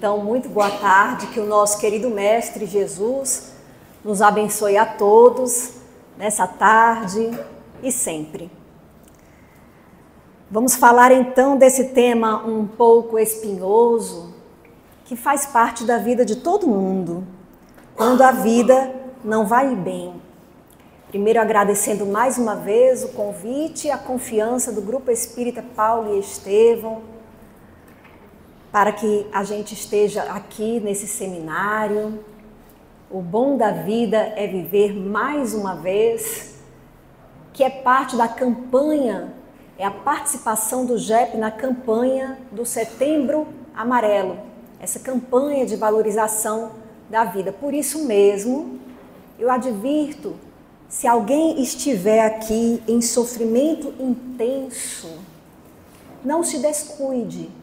Então, muito boa tarde, que o nosso querido Mestre Jesus nos abençoe a todos nessa tarde e sempre. Vamos falar então desse tema um pouco espinhoso, que faz parte da vida de todo mundo, quando a vida não vai bem. Primeiro agradecendo mais uma vez o convite e a confiança do Grupo Espírita Paulo e Estevão, para que a gente esteja aqui nesse seminário. O bom da vida é viver mais uma vez, que é parte da campanha, é a participação do GEP na campanha do Setembro Amarelo, essa campanha de valorização da vida. Por isso mesmo, eu advirto, se alguém estiver aqui em sofrimento intenso, não se descuide.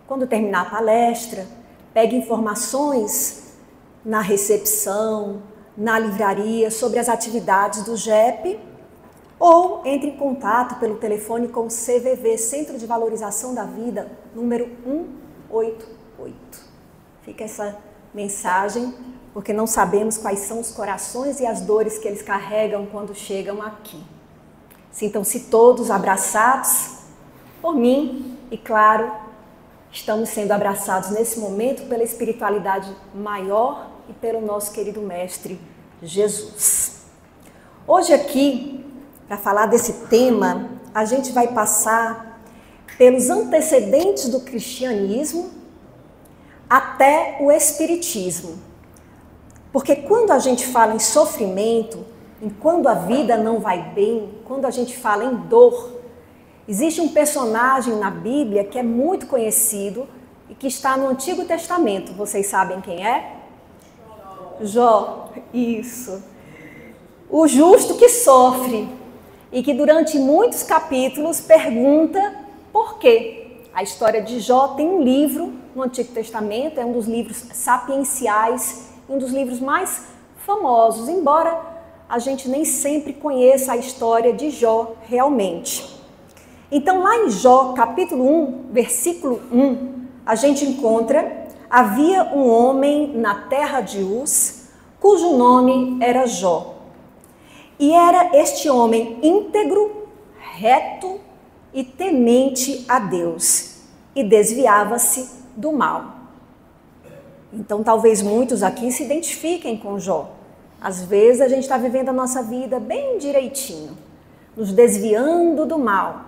Quando terminar a palestra, pegue informações na recepção, na livraria, sobre as atividades do GEP, ou entre em contato pelo telefone com o CVV, Centro de Valorização da Vida, número 188. Fica essa mensagem, porque não sabemos quais são os corações e as dores que eles carregam quando chegam aqui. Sintam-se todos abraçados por mim e, claro, estamos sendo abraçados nesse momento pela espiritualidade maior e pelo nosso querido Mestre Jesus. Hoje aqui, para falar desse tema, a gente vai passar pelos antecedentes do cristianismo até o espiritismo. Porque quando a gente fala em sofrimento, em quando a vida não vai bem, quando a gente fala em dor, existe um personagem na Bíblia que é muito conhecido e que está no Antigo Testamento. Vocês sabem quem é? Jó. Isso. O justo que sofre e que durante muitos capítulos pergunta por quê. A história de Jó tem um livro no Antigo Testamento, é um dos livros sapienciais, um dos livros mais famosos, embora a gente nem sempre conheça a história de Jó realmente. Então, lá em Jó, capítulo 1, versículo 1, a gente encontra: havia um homem na terra de Uz, cujo nome era Jó. E era este homem íntegro, reto e temente a Deus, e desviava-se do mal. Então, talvez muitos aqui se identifiquem com Jó. Às vezes, a gente está vivendo a nossa vida bem direitinho, nos desviando do mal.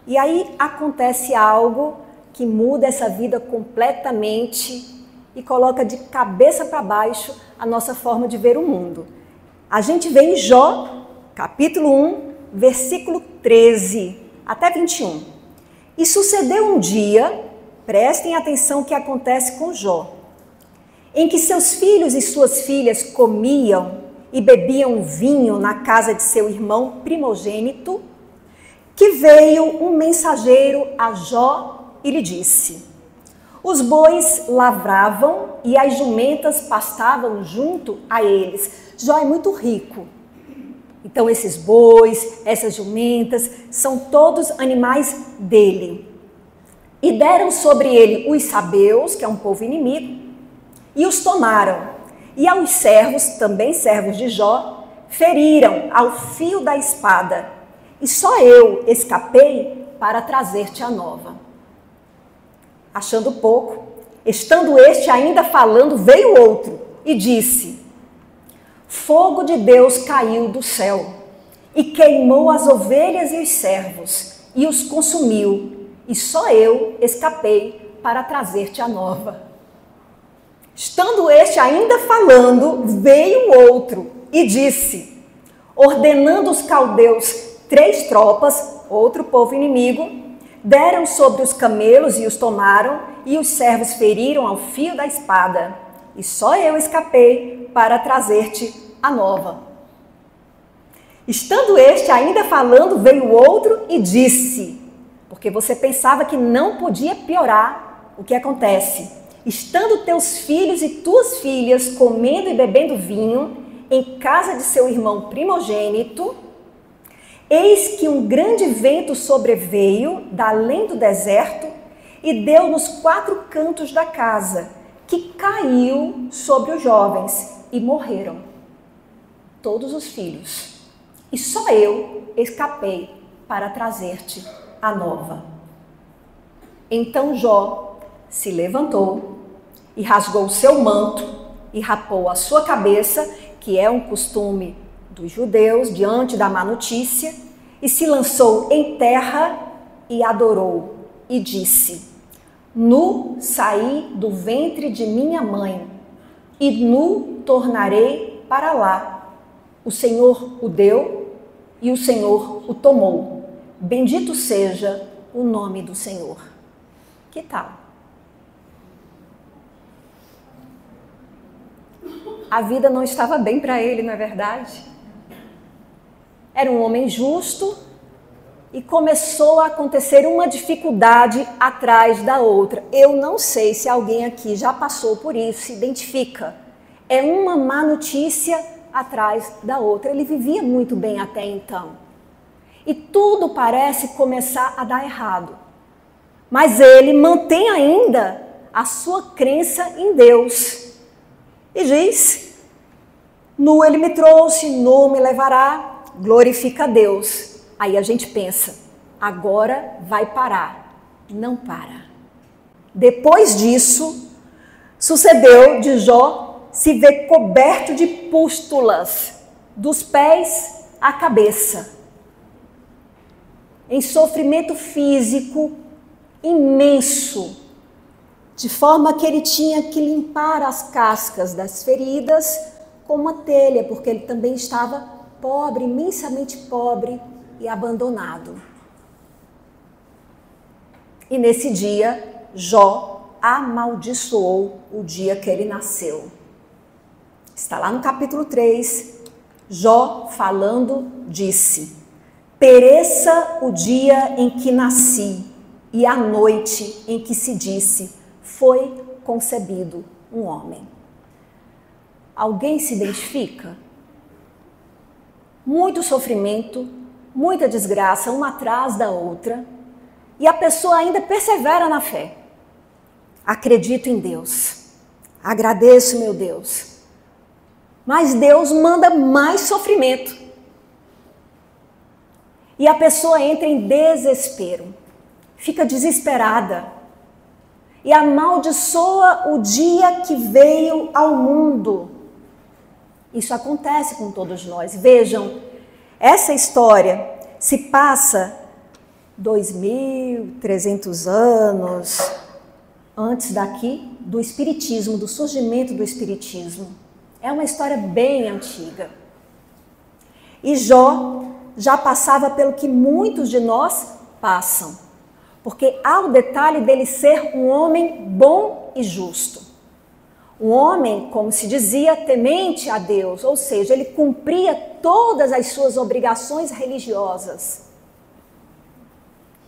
E aí acontece algo que muda essa vida completamente e coloca de cabeça para baixo a nossa forma de ver o mundo. A gente vê em Jó, capítulo 1, versículo 13 até 21. E sucedeu um dia, prestem atenção o que acontece com Jó, em que seus filhos e suas filhas comiam e bebiam vinho na casa de seu irmão primogênito, que veio um mensageiro a Jó e lhe disse: os bois lavravam e as jumentas pastavam junto a eles. Jó é muito rico. Então esses bois, essas jumentas, são todos animais dele. E deram sobre ele os sabeus, que é um povo inimigo, e os tomaram. E aos servos, também servos de Jó, feriram ao fio da espada. E só eu escapei para trazer-te a nova. Achando pouco, estando este ainda falando, veio outro e disse: fogo de Deus caiu do céu e queimou as ovelhas e os servos e os consumiu, e só eu escapei para trazer-te a nova. Estando este ainda falando, veio outro e disse, ordenando os caldeus 3 tropas, outro povo inimigo, deram sobre os camelos e os tomaram, e os servos feriram ao fio da espada. E só eu escapei para trazer-te a nova. Estando este ainda falando, veio outro e disse, porque você pensava que não podia piorar, o que acontece? Estando teus filhos e tuas filhas comendo e bebendo vinho em casa de seu irmão primogênito, eis que um grande vento sobreveio da além do deserto e deu nos 4 cantos da casa, que caiu sobre os jovens e morreram, todos os filhos. E só eu escapei para trazer-te a nova. Então Jó se levantou e rasgou o seu manto e rapou a sua cabeça, que é um costume dos judeus diante da má notícia, e se lançou em terra e adorou e disse: Nu saí do ventre de minha mãe e nu tornarei para lá. O Senhor o deu e o Senhor o tomou. Bendito seja o nome do Senhor. Que tal? A vida não estava bem para ele, não é verdade? Era um homem justo e começou a acontecer uma dificuldade atrás da outra. Eu não sei se alguém aqui já passou por isso, se identifica. É uma má notícia atrás da outra. Ele vivia muito bem até então. E tudo parece começar a dar errado. Mas ele mantém ainda a sua crença em Deus. E diz: Nu ele me trouxe, nu me levará, glorifica a Deus. Aí a gente pensa, agora vai parar. Não para. Depois disso, sucedeu de Jó se ver coberto de pústulas, dos pés à cabeça, em sofrimento físico imenso, de forma que ele tinha que limpar as cascas das feridas com uma telha, porque ele também estava pobre, imensamente pobre e abandonado. E nesse dia, Jó amaldiçoou o dia que ele nasceu. Está lá no capítulo 3, Jó falando disse: Pereça o dia em que nasci e a noite em que se disse, foi concebido um homem. Alguém se identifica? Muito sofrimento, muita desgraça, uma atrás da outra, e a pessoa ainda persevera na fé. Acredito em Deus, agradeço, meu Deus. Mas Deus manda mais sofrimento. E a pessoa entra em desespero, fica desesperada e amaldiçoa o dia que veio ao mundo. Isso acontece com todos nós. Vejam, essa história se passa 2.300 anos antes daqui do Espiritismo, do surgimento do Espiritismo. É uma história bem antiga. E Jó já passava pelo que muitos de nós passam, porque há o detalhe dele ser um homem bom e justo. Um homem, como se dizia, temente a Deus, ou seja, ele cumpria todas as suas obrigações religiosas.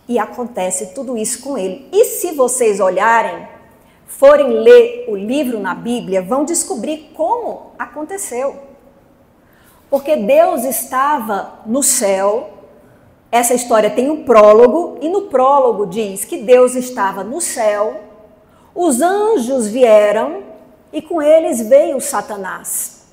E acontece tudo isso com ele. E se vocês olharem, forem ler o livro na Bíblia, vão descobrir como aconteceu. Porque Deus estava no céu. Essa história tem um prólogo, e no prólogo diz que Deus estava no céu, os anjos vieram e com eles veio Satanás.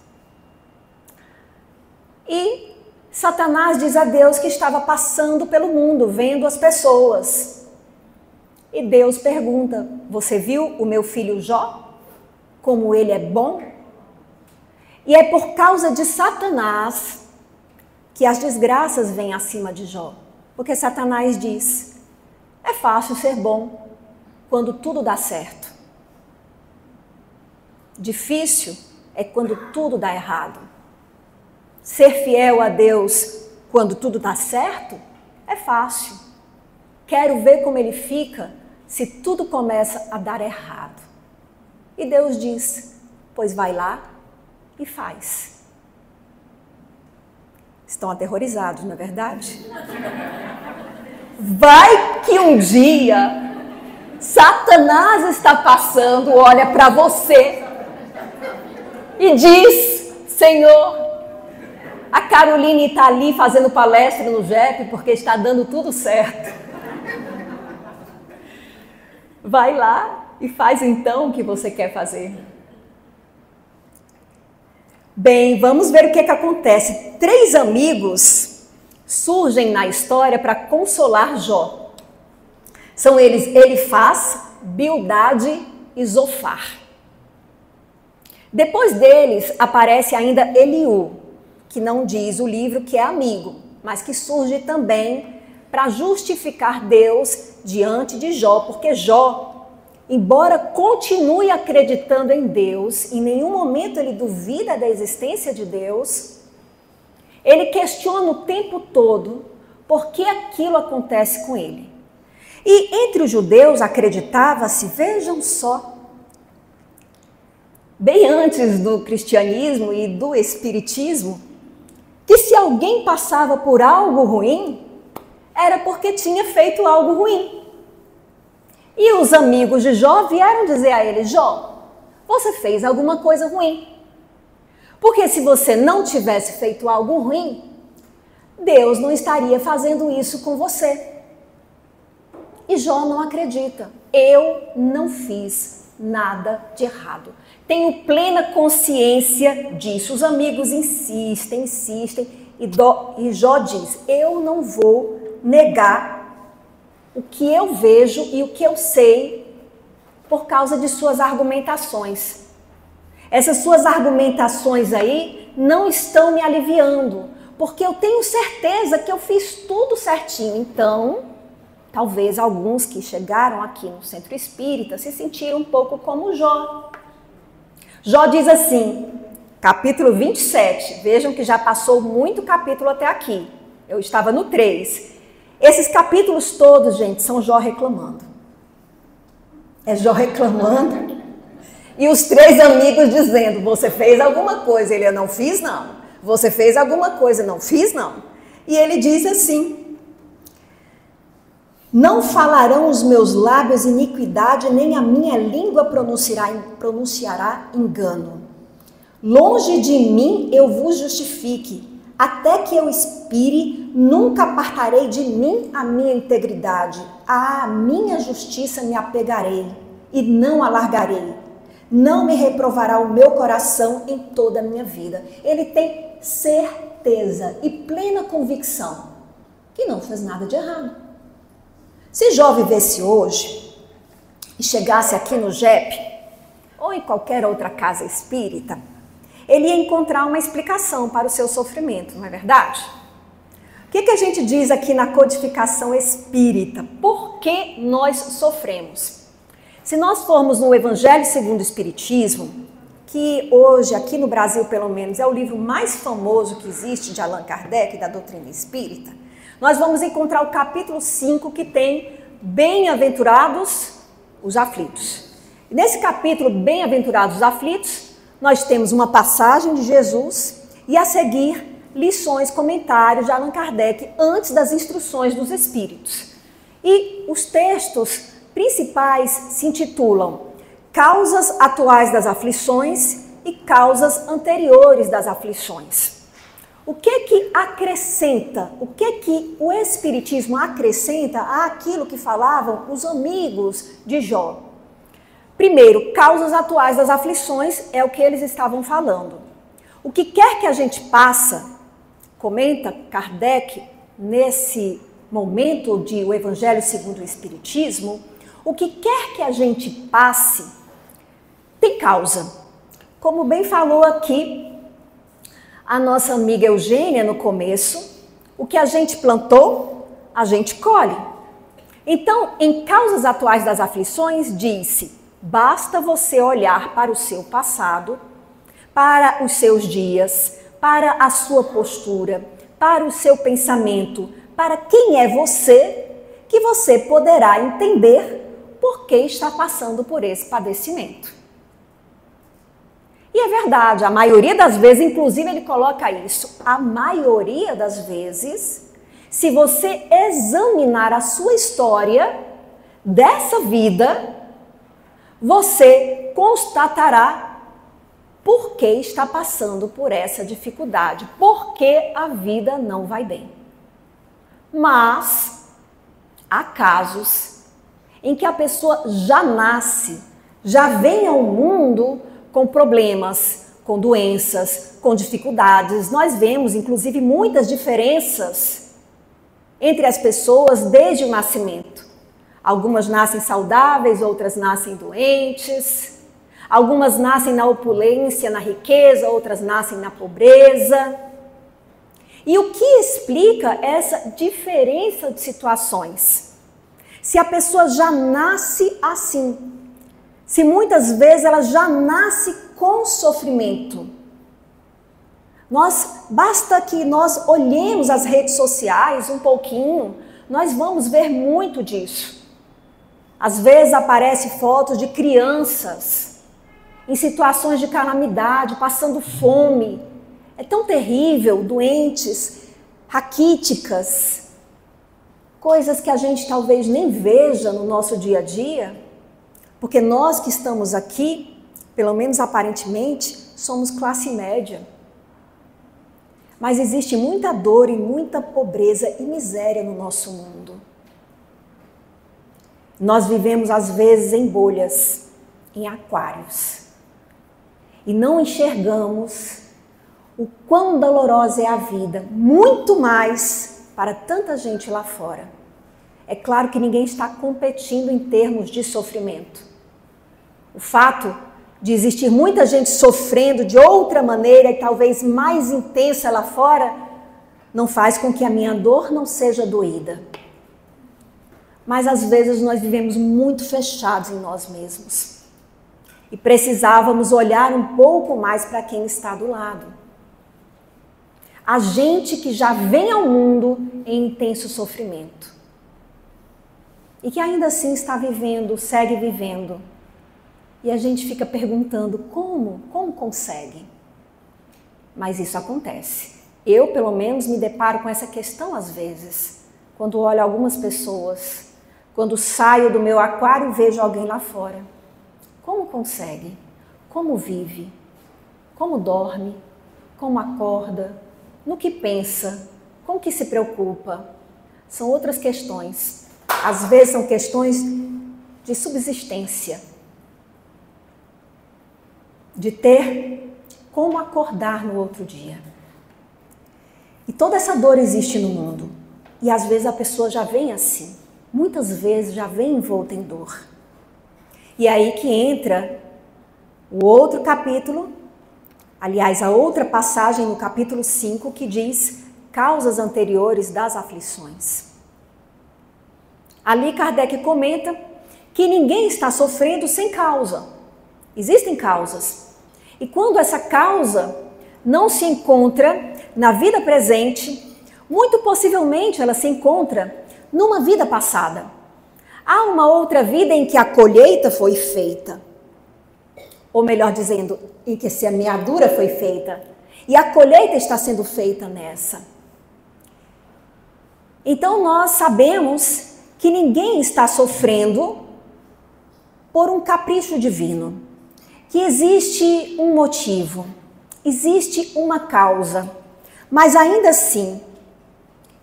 E Satanás diz a Deus que estava passando pelo mundo, vendo as pessoas. E Deus pergunta: você viu o meu filho Jó? Como ele é bom? E é por causa de Satanás que as desgraças vêm acima de Jó. Porque Satanás diz: é fácil ser bom quando tudo dá certo. Difícil é quando tudo dá errado. Ser fiel a Deus quando tudo dá certo é fácil. Quero ver como ele fica se tudo começa a dar errado. E Deus diz: pois vai lá e faz. Estão aterrorizados, não é verdade? Vai que um dia Satanás está passando, olha para você e diz: Senhor, a Caroline está ali fazendo palestra no JEP porque está dando tudo certo. Vai lá e faz então o que você quer fazer. Bem, vamos ver o que acontece. 3 amigos surgem na história para consolar Jó. São eles Elifaz, Bildade e Zofar. Depois deles aparece ainda Eliú, que não diz o livro que é amigo, mas que surge também para justificar Deus diante de Jó, porque Jó, embora continue acreditando em Deus, em nenhum momento ele duvida da existência de Deus, ele questiona o tempo todo por que aquilo acontece com ele. E entre os judeus acreditava-se, vejam só, bem antes do cristianismo e do espiritismo, que se alguém passava por algo ruim, era porque tinha feito algo ruim. E os amigos de Jó vieram dizer a ele: Jó, você fez alguma coisa ruim. Porque se você não tivesse feito algo ruim, Deus não estaria fazendo isso com você. E Jó não acredita. Eu não fiz nada de errado. Tenho plena consciência disso. Os amigos insistem. E Jó diz: eu não vou negar o que eu vejo e o que eu sei por causa de suas argumentações. Essas suas argumentações aí não estão me aliviando, porque eu tenho certeza que eu fiz tudo certinho. Então, talvez alguns que chegaram aqui no Centro Espírita se sentiram um pouco como Jó. Jó diz assim, capítulo 27, vejam que já passou muito capítulo até aqui. Eu estava no 3. Esses capítulos todos, gente, são Jó reclamando. É Jó reclamando. E os 3 amigos dizendo: você fez alguma coisa? Ele: eu não fiz, não. Você fez alguma coisa? Não fiz, não. E ele diz assim: não falarão os meus lábios iniquidade, nem a minha língua pronunciará engano. Longe de mim eu vos justifique. Até que eu expire, nunca apartarei de mim a minha integridade. À minha justiça me apegarei e não alargarei. Não me reprovará o meu coração em toda a minha vida. Ele tem certeza e plena convicção que não fez nada de errado. Se Jó vivesse hoje e chegasse aqui no JEP ou em qualquer outra casa espírita, ele ia encontrar uma explicação para o seu sofrimento, não é verdade? O que a gente diz aqui na codificação espírita? Por que nós sofremos? Se nós formos no Evangelho segundo o Espiritismo, que hoje, aqui no Brasil pelo menos, é o livro mais famoso que existe de Allan Kardec, da doutrina espírita, nós vamos encontrar o capítulo 5 que tem Bem-aventurados os aflitos. E nesse capítulo, Bem-aventurados os aflitos, nós temos uma passagem de Jesus e a seguir lições, comentários de Allan Kardec antes das instruções dos espíritos. E os textos principais se intitulam Causas atuais das aflições e causas anteriores das aflições. O que acrescenta, o que o Espiritismo acrescenta àquilo que falavam os amigos de Jó? Primeiro, causas atuais das aflições é o que eles estavam falando. O que quer que a gente passe, comenta Kardec nesse momento de O Evangelho segundo o Espiritismo, o que quer que a gente passe tem causa. Como bem falou aqui a nossa amiga Eugênia no começo, o que a gente plantou, a gente colhe. Então, em causas atuais das aflições, disse: basta você olhar para o seu passado, para os seus dias, para a sua postura, para o seu pensamento, para quem é você, que você poderá entender por que está passando por esse padecimento. E é verdade, a maioria das vezes, inclusive ele coloca isso, a maioria das vezes, se você examinar a sua história dessa vida, você constatará por que está passando por essa dificuldade, por que a vida não vai bem. Mas há casos em que a pessoa já nasce já vêm ao mundo com problemas, com doenças, com dificuldades. Nós vemos, inclusive, muitas diferenças entre as pessoas desde o nascimento. Algumas nascem saudáveis, outras nascem doentes. Algumas nascem na opulência, na riqueza, outras nascem na pobreza. E o que explica essa diferença de situações? Se a pessoa já nasce assim, se muitas vezes ela já nasce com sofrimento. Basta que nós olhemos as redes sociais um pouquinho, nós vamos ver muito disso. Às vezes aparecem fotos de crianças em situações de calamidade, passando fome. É tão terrível, doentes, raquíticas, coisas que a gente talvez nem veja no nosso dia a dia, porque nós que estamos aqui, pelo menos aparentemente, somos classe média. Mas existe muita dor e muita pobreza e miséria no nosso mundo. Nós vivemos às vezes em bolhas, em aquários, e não enxergamos o quão dolorosa é a vida, muito mais para tanta gente lá fora. É claro que ninguém está competindo em termos de sofrimento. O fato de existir muita gente sofrendo de outra maneira e talvez mais intensa lá fora, não faz com que a minha dor não seja doída. Mas às vezes nós vivemos muito fechados em nós mesmos. E precisávamos olhar um pouco mais para quem está do lado. A gente que já vem ao mundo em intenso sofrimento. E que ainda assim está vivendo, segue vivendo. E a gente fica perguntando como consegue? Mas isso acontece. Eu, pelo menos, me deparo com essa questão às vezes, quando olho algumas pessoas, quando saio do meu aquário e vejo alguém lá fora. Como consegue? Como vive? Como dorme? Como acorda? No que pensa? Com que se preocupa? São outras questões. Às vezes são questões de subsistência. De ter como acordar no outro dia. E toda essa dor existe no mundo. E às vezes a pessoa já vem assim. Muitas vezes já vem envolta em dor. E aí que entra o outro capítulo, aliás, a outra passagem no capítulo 5 que diz causas anteriores das aflições. Ali Kardec comenta que ninguém está sofrendo sem causa. Existem causas. E quando essa causa não se encontra na vida presente, muito possivelmente ela se encontra numa vida passada. Há uma outra vida em que a colheita foi feita. Ou melhor dizendo, em que a semeadura foi feita. E a colheita está sendo feita nessa. Então nós sabemos que ninguém está sofrendo por um capricho divino. Que existe um motivo, existe uma causa, mas ainda assim,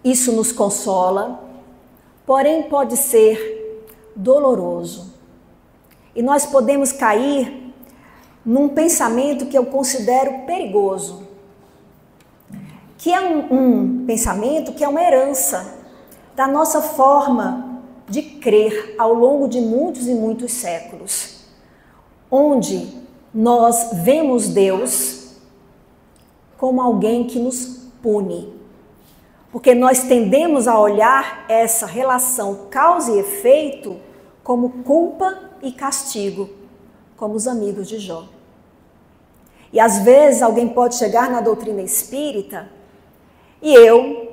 isso nos consola, porém pode ser doloroso. E nós podemos cair num pensamento que eu considero perigoso, que é um pensamento que é uma herança da nossa forma de crer ao longo de muitos e muitos séculos. Onde nós vemos Deus como alguém que nos pune. Porque nós tendemos a olhar essa relação causa e efeito como culpa e castigo, como os amigos de Jó. E às vezes alguém pode chegar na doutrina espírita e eu,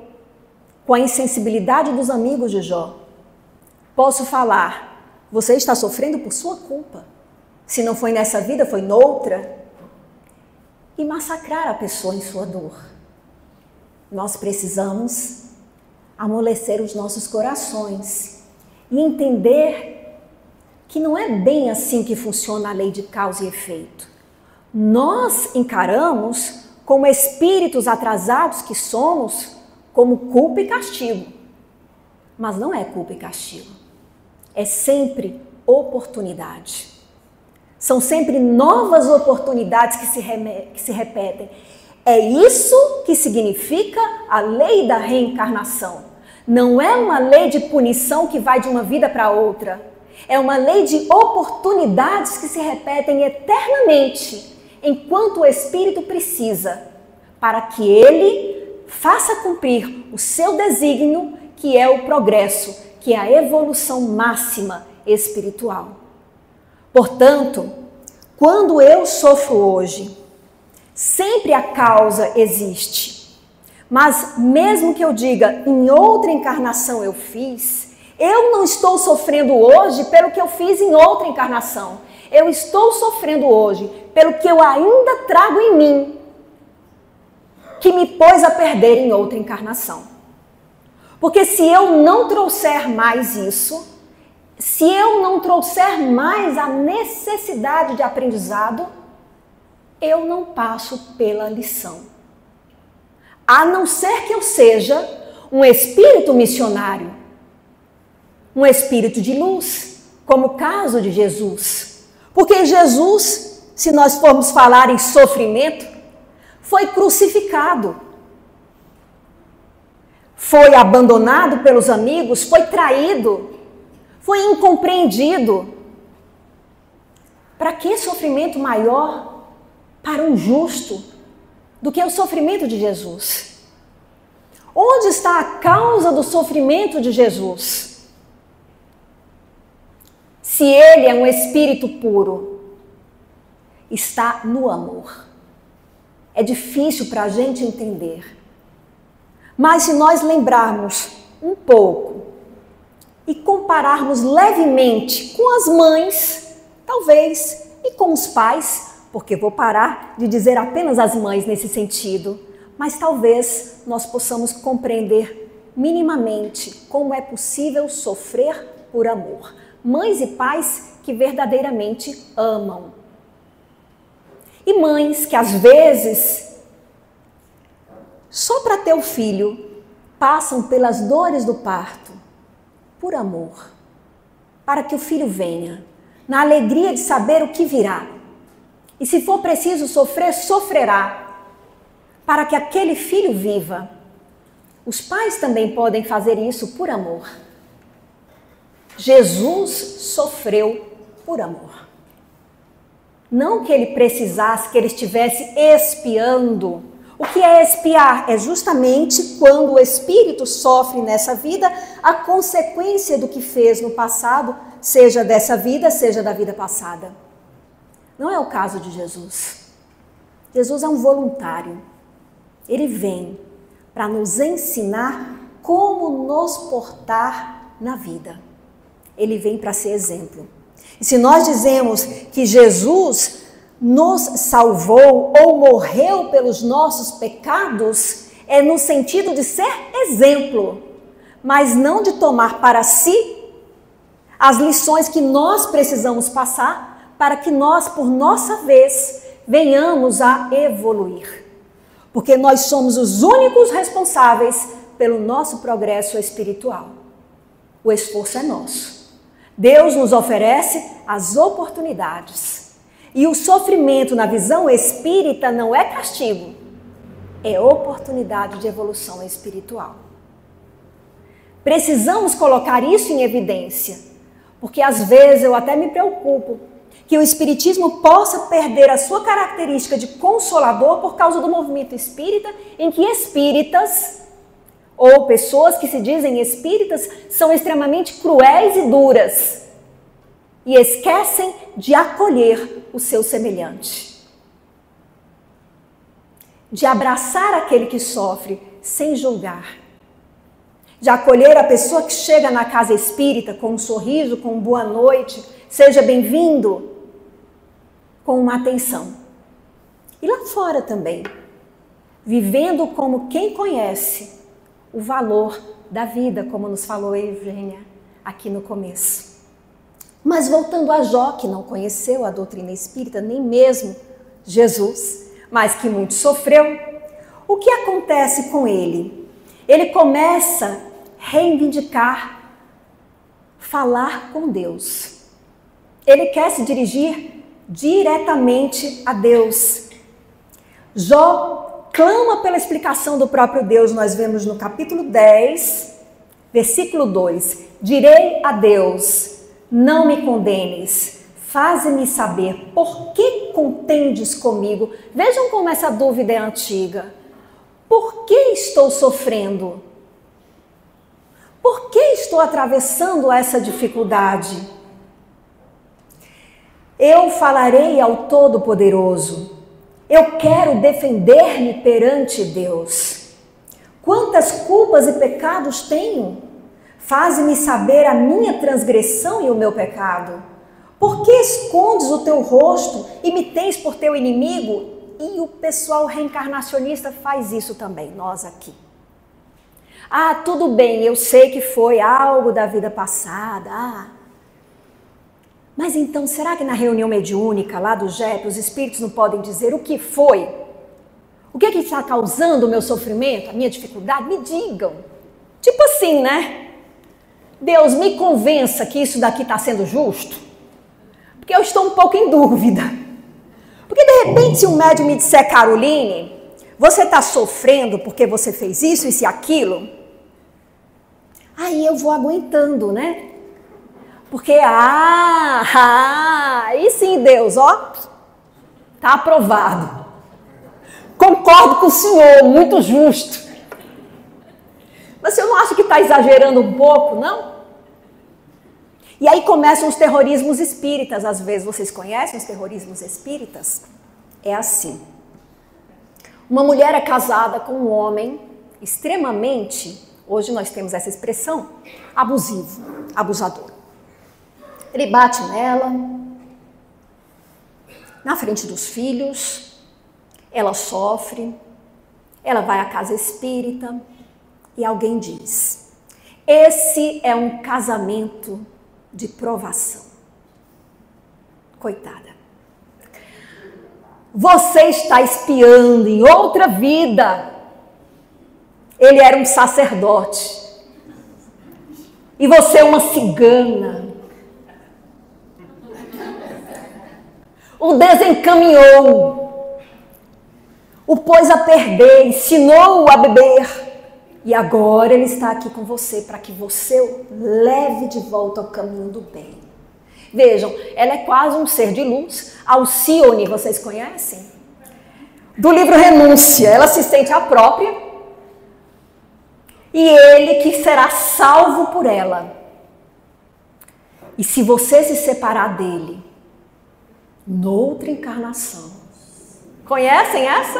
com a insensibilidade dos amigos de Jó, posso falar, você está sofrendo por sua culpa. Se não foi nessa vida, foi noutra. E massacrar a pessoa em sua dor. Nós precisamos amolecer os nossos corações e entender que não é bem assim que funciona a lei de causa e efeito. Nós encaramos, como espíritos atrasados que somos, como culpa e castigo. Mas não é culpa e castigo. É sempre oportunidade. São sempre novas oportunidades que se repetem. É isso que significa a lei da reencarnação. Não é uma lei de punição que vai de uma vida para outra. É uma lei de oportunidades que se repetem eternamente, enquanto o espírito precisa, para que ele faça cumprir o seu desígnio, que é o progresso, que é a evolução máxima espiritual. Portanto, quando eu sofro hoje, sempre a causa existe. Mas mesmo que eu diga, em outra encarnação eu fiz, eu não estou sofrendo hoje pelo que eu fiz em outra encarnação. Eu estou sofrendo hoje pelo que eu ainda trago em mim, que me pôs a perder em outra encarnação. Porque se eu não trouxer mais isso, se eu não trouxer mais a necessidade de aprendizado, eu não passo pela lição. A não ser que eu seja um espírito missionário, um espírito de luz, como o caso de Jesus. Porque Jesus, se nós formos falar em sofrimento, foi crucificado, foi abandonado pelos amigos, foi traído, foi incompreendido. Para que sofrimento maior para um justo do que o sofrimento de Jesus? Onde está a causa do sofrimento de Jesus? Se ele é um espírito puro, está no amor. É difícil para a gente entender. Mas se nós lembrarmos um pouco e compararmos levemente com as mães, talvez, e com os pais, porque vou parar de dizer apenas as mães nesse sentido, mas talvez nós possamos compreender minimamente como é possível sofrer por amor. Mães e pais que verdadeiramente amam. E mães que às vezes, só para ter o filho, passam pelas dores do parto, por amor, para que o filho venha, na alegria de saber o que virá. E se for preciso sofrer, sofrerá, para que aquele filho viva. Os pais também podem fazer isso por amor. Jesus sofreu por amor. Não que ele precisasse, que ele estivesse expiando. O que é expiar? É justamente quando o espírito sofre nessa vida a consequência do que fez no passado, seja dessa vida, seja da vida passada. Não é o caso de Jesus. Jesus é um voluntário. Ele vem para nos ensinar como nos portar na vida. Ele vem para ser exemplo. E se nós dizemos que Jesus nos salvou ou morreu pelos nossos pecados, é no sentido de ser exemplo, mas não de tomar para si as lições que nós precisamos passar para que nós, por nossa vez, venhamos a evoluir. Porque nós somos os únicos responsáveis pelo nosso progresso espiritual. O esforço é nosso. Deus nos oferece as oportunidades. E o sofrimento na visão espírita não é castigo, é oportunidade de evolução espiritual. Precisamos colocar isso em evidência, porque às vezes eu até me preocupo que o espiritismo possa perder a sua característica de consolador por causa do movimento espírita, em que espíritas ou pessoas que se dizem espíritas são extremamente cruéis e duras e esquecem de acolher o seu semelhante, de abraçar aquele que sofre sem julgar, de acolher a pessoa que chega na casa espírita com um sorriso, com boa noite, seja bem-vindo, com uma atenção. E lá fora também, vivendo como quem conhece o valor da vida, como nos falou a Eugênia aqui no começo. Mas voltando a Jó, que não conheceu a doutrina espírita, nem mesmo Jesus, mas que muito sofreu, o que acontece com ele? Ele começa a reivindicar, falar com Deus. Ele quer se dirigir diretamente a Deus. Jó clama pela explicação do próprio Deus. Nós vemos no capítulo 10, versículo 2. Direi a Deus, não me condenes, faze-me saber por que contendes comigo. Vejam como essa dúvida é antiga. Por que estou sofrendo? Por que estou atravessando essa dificuldade? Eu falarei ao Todo-Poderoso. Eu quero defender-me perante Deus. Quantas culpas e pecados tenho? Faze-me saber a minha transgressão e o meu pecado. Por que escondes o teu rosto e me tens por teu inimigo? E o pessoal reencarnacionista faz isso também, nós aqui. Ah, tudo bem, eu sei que foi algo da vida passada. Mas então, será que na reunião mediúnica lá do JEP, os espíritos não podem dizer o que foi? O que é que está causando o meu sofrimento, a minha dificuldade? Me digam. Tipo assim, né? Deus, me convença que isso daqui está sendo justo, porque eu estou um pouco em dúvida. Porque de repente se um médium me disser, Caroline, você está sofrendo porque você fez isso e aquilo, aí eu vou aguentando, né? Porque, aí sim, Deus, ó, tá aprovado. Concordo com o senhor, muito justo. Mas você não acha que está exagerando um pouco, não? E aí começam os terrorismos espíritas, às vezes. Vocês conhecem os terrorismos espíritas? É assim. Uma mulher é casada com um homem extremamente, hoje nós temos essa expressão, abusivo, abusador. Ele bate nela, na frente dos filhos, ela sofre, ela vai à casa espírita e alguém diz, esse é um casamento de provação. Coitada. Você está espiando em outra vida. Ele era um sacerdote. E você é uma cigana. O desencaminhou, o pôs a perder, ensinou-o a beber, e agora ele está aqui com você para que você o leve de volta ao caminho do bem. Vejam, ela é quase um ser de luz. Alcione, vocês conhecem? Do livro Renúncia, ela se sente a própria, e ele que será salvo por ela. E se você se separar dele, noutra encarnação. Conhecem essa?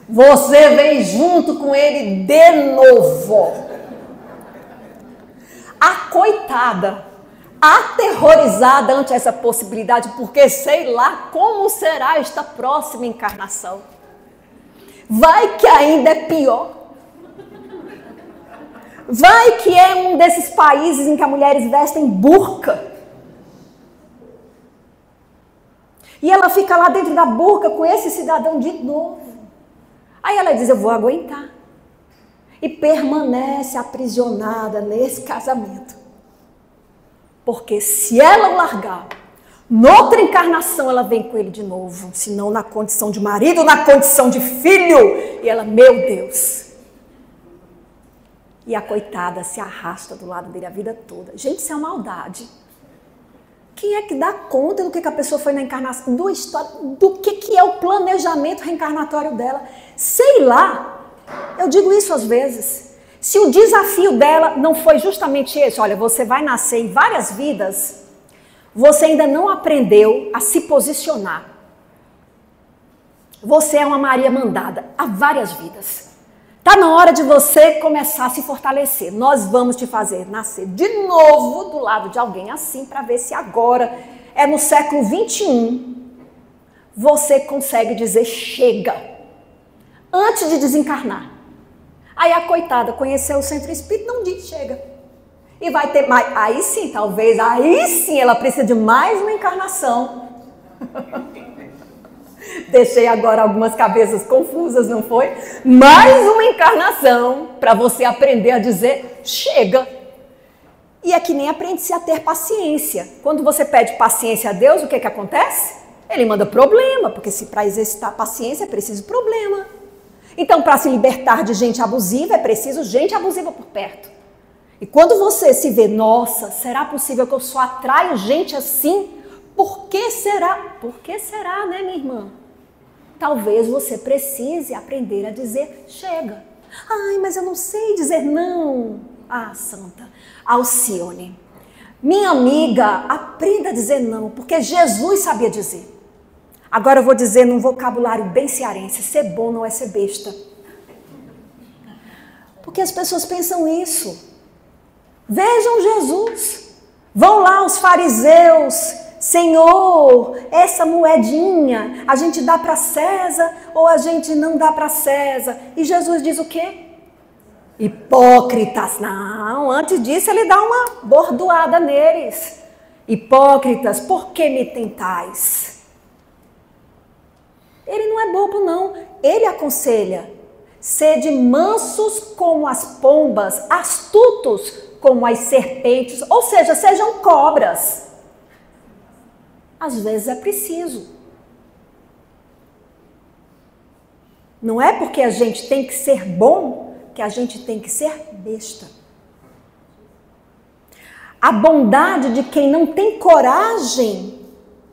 Você vem junto com ele de novo. A coitada, aterrorizada ante essa possibilidade, porque sei lá como será esta próxima encarnação. Vai que ainda é pior. Vai que é um desses países em que as mulheres vestem burca. E ela fica lá dentro da burca com esse cidadão de novo. Aí ela diz, eu vou aguentar. E permanece aprisionada nesse casamento. Porque se ela o largar, noutra encarnação ela vem com ele de novo. Se não na condição de marido, na condição de filho. E ela, meu Deus. E a coitada se arrasta do lado dele a vida toda. Gente, isso é uma maldade. Quem é que dá conta do que a pessoa foi na encarnação, do que é o planejamento reencarnatório dela? Sei lá, eu digo isso às vezes. Se o desafio dela não foi justamente esse, olha, você vai nascer em várias vidas, você ainda não aprendeu a se posicionar. Você é uma Maria mandada há várias vidas. Está na hora de você começar a se fortalecer. Nós vamos te fazer nascer de novo do lado de alguém assim, para ver se agora, no século 21, você consegue dizer chega, antes de desencarnar. Aí a coitada conheceu o centro espírita, não diz chega. E vai ter mais, aí sim, talvez, aí sim ela precisa de mais uma encarnação. Deixei agora algumas cabeças confusas, não foi? Mais uma encarnação para você aprender a dizer chega. E é que nem aprende-se a ter paciência. Quando você pede paciência a Deus, o que acontece? Ele manda problema, porque se para exercitar paciência é preciso problema. Então, para se libertar de gente abusiva, é preciso gente abusiva por perto. E quando você se vê, nossa, será possível que eu só atraio gente assim? Por que será? Por que será, né, minha irmã? Talvez você precise aprender a dizer chega. Ai, mas eu não sei dizer não. Ah, santa Alcione, minha amiga, aprenda a dizer não, porque Jesus sabia dizer. Agora eu vou dizer num vocabulário bem cearense, ser bom não é ser besta. Porque as pessoas pensam isso. Vejam Jesus. Vão lá os fariseus. Senhor, essa moedinha, a gente dá para César ou a gente não dá para César? E Jesus diz o quê? Hipócritas. Não, antes disso ele dá uma bordoada neles. Hipócritas, por que me tentais? Ele não é bobo não, ele aconselha. Sede mansos como as pombas, astutos como as serpentes, ou seja, sejam cobras. Às vezes é preciso. Não é porque a gente tem que ser bom que a gente tem que ser besta. A bondade de quem não tem coragem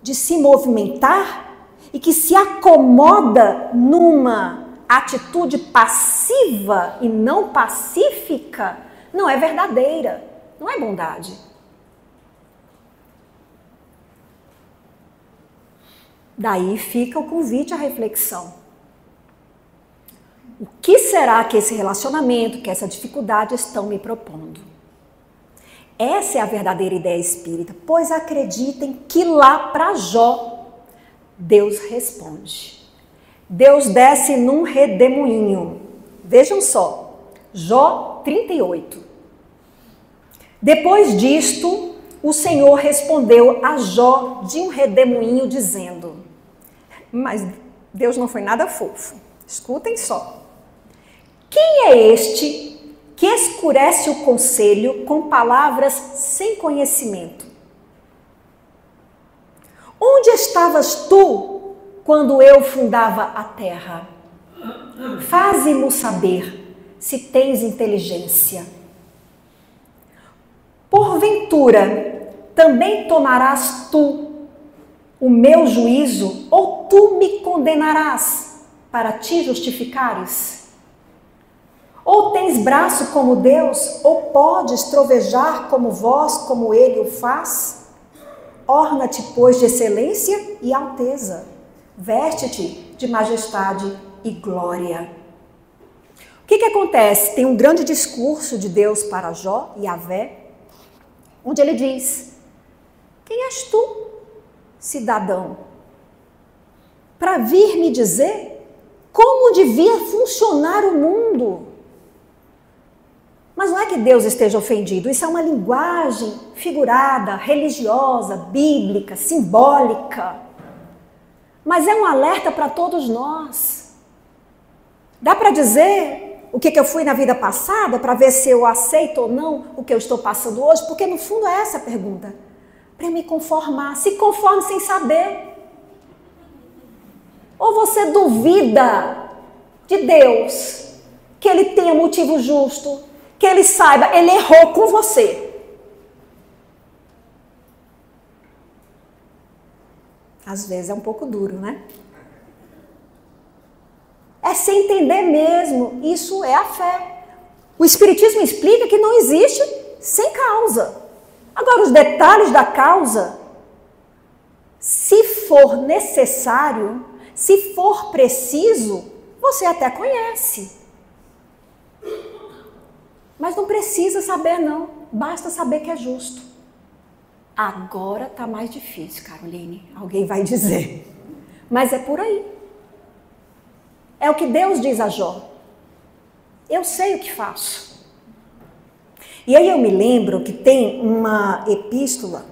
de se movimentar e que se acomoda numa atitude passiva e não pacífica não é verdadeira, não é bondade. Daí fica o convite à reflexão. O que será que esse relacionamento, que essa dificuldade estão me propondo? Essa é a verdadeira ideia espírita, pois acreditem que lá para Jó, Deus responde. Deus desce num redemoinho. Vejam só, Jó 38. Depois disto, o Senhor respondeu a Jó de um redemoinho dizendo, mas Deus não foi nada fofo, escutem só. Quem é este que escurece o conselho com palavras sem conhecimento? Onde estavas tu quando eu fundava a terra? Faze-mo saber se tens inteligência. Porventura, também tomarás tu o meu juízo, ou tu me condenarás para te justificares? Ou tens braço como Deus, ou podes trovejar como vós, como ele o faz? Orna-te, pois, de excelência e alteza, veste-te de majestade e glória. O que acontece? Tem um grande discurso de Deus para Jó, Yahvé, onde ele diz, quem és tu, cidadão, para vir me dizer como devia funcionar o mundo? Mas não é que Deus esteja ofendido, isso é uma linguagem figurada, religiosa, bíblica, simbólica. Mas é um alerta para todos nós. Dá para dizer o que eu fui na vida passada, para ver se eu aceito ou não o que eu estou passando hoje? Porque no fundo é essa a pergunta. Para me conformar, se conforme sem saber. Ou você duvida de Deus, que Ele tenha motivo justo, que Ele saiba, Ele errou com você. Às vezes é um pouco duro, né? É sem entender mesmo, isso é a fé. O Espiritismo explica que não existe sem causa. Agora, os detalhes da causa, se for necessário, se for preciso, você até conhece. Mas não precisa saber não, basta saber que é justo. Agora está mais difícil, Caroline, alguém vai dizer. Mas é por aí. É o que Deus diz a Jó. Eu sei o que faço. E aí eu me lembro que tem uma epístola,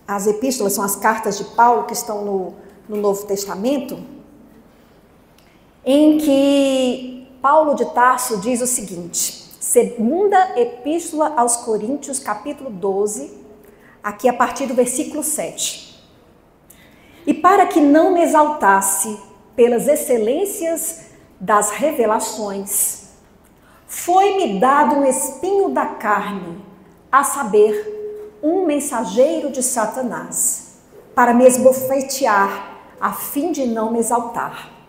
as epístolas são as cartas de Paulo que estão no Novo Testamento, em que Paulo de Tarso diz o seguinte, Segunda Epístola aos Coríntios, capítulo 12, aqui a partir do versículo 7. E para que não me exaltasse pelas excelências das revelações, foi-me dado um espinho da carne, a saber, um mensageiro de Satanás, para me esbofetear, a fim de não me exaltar.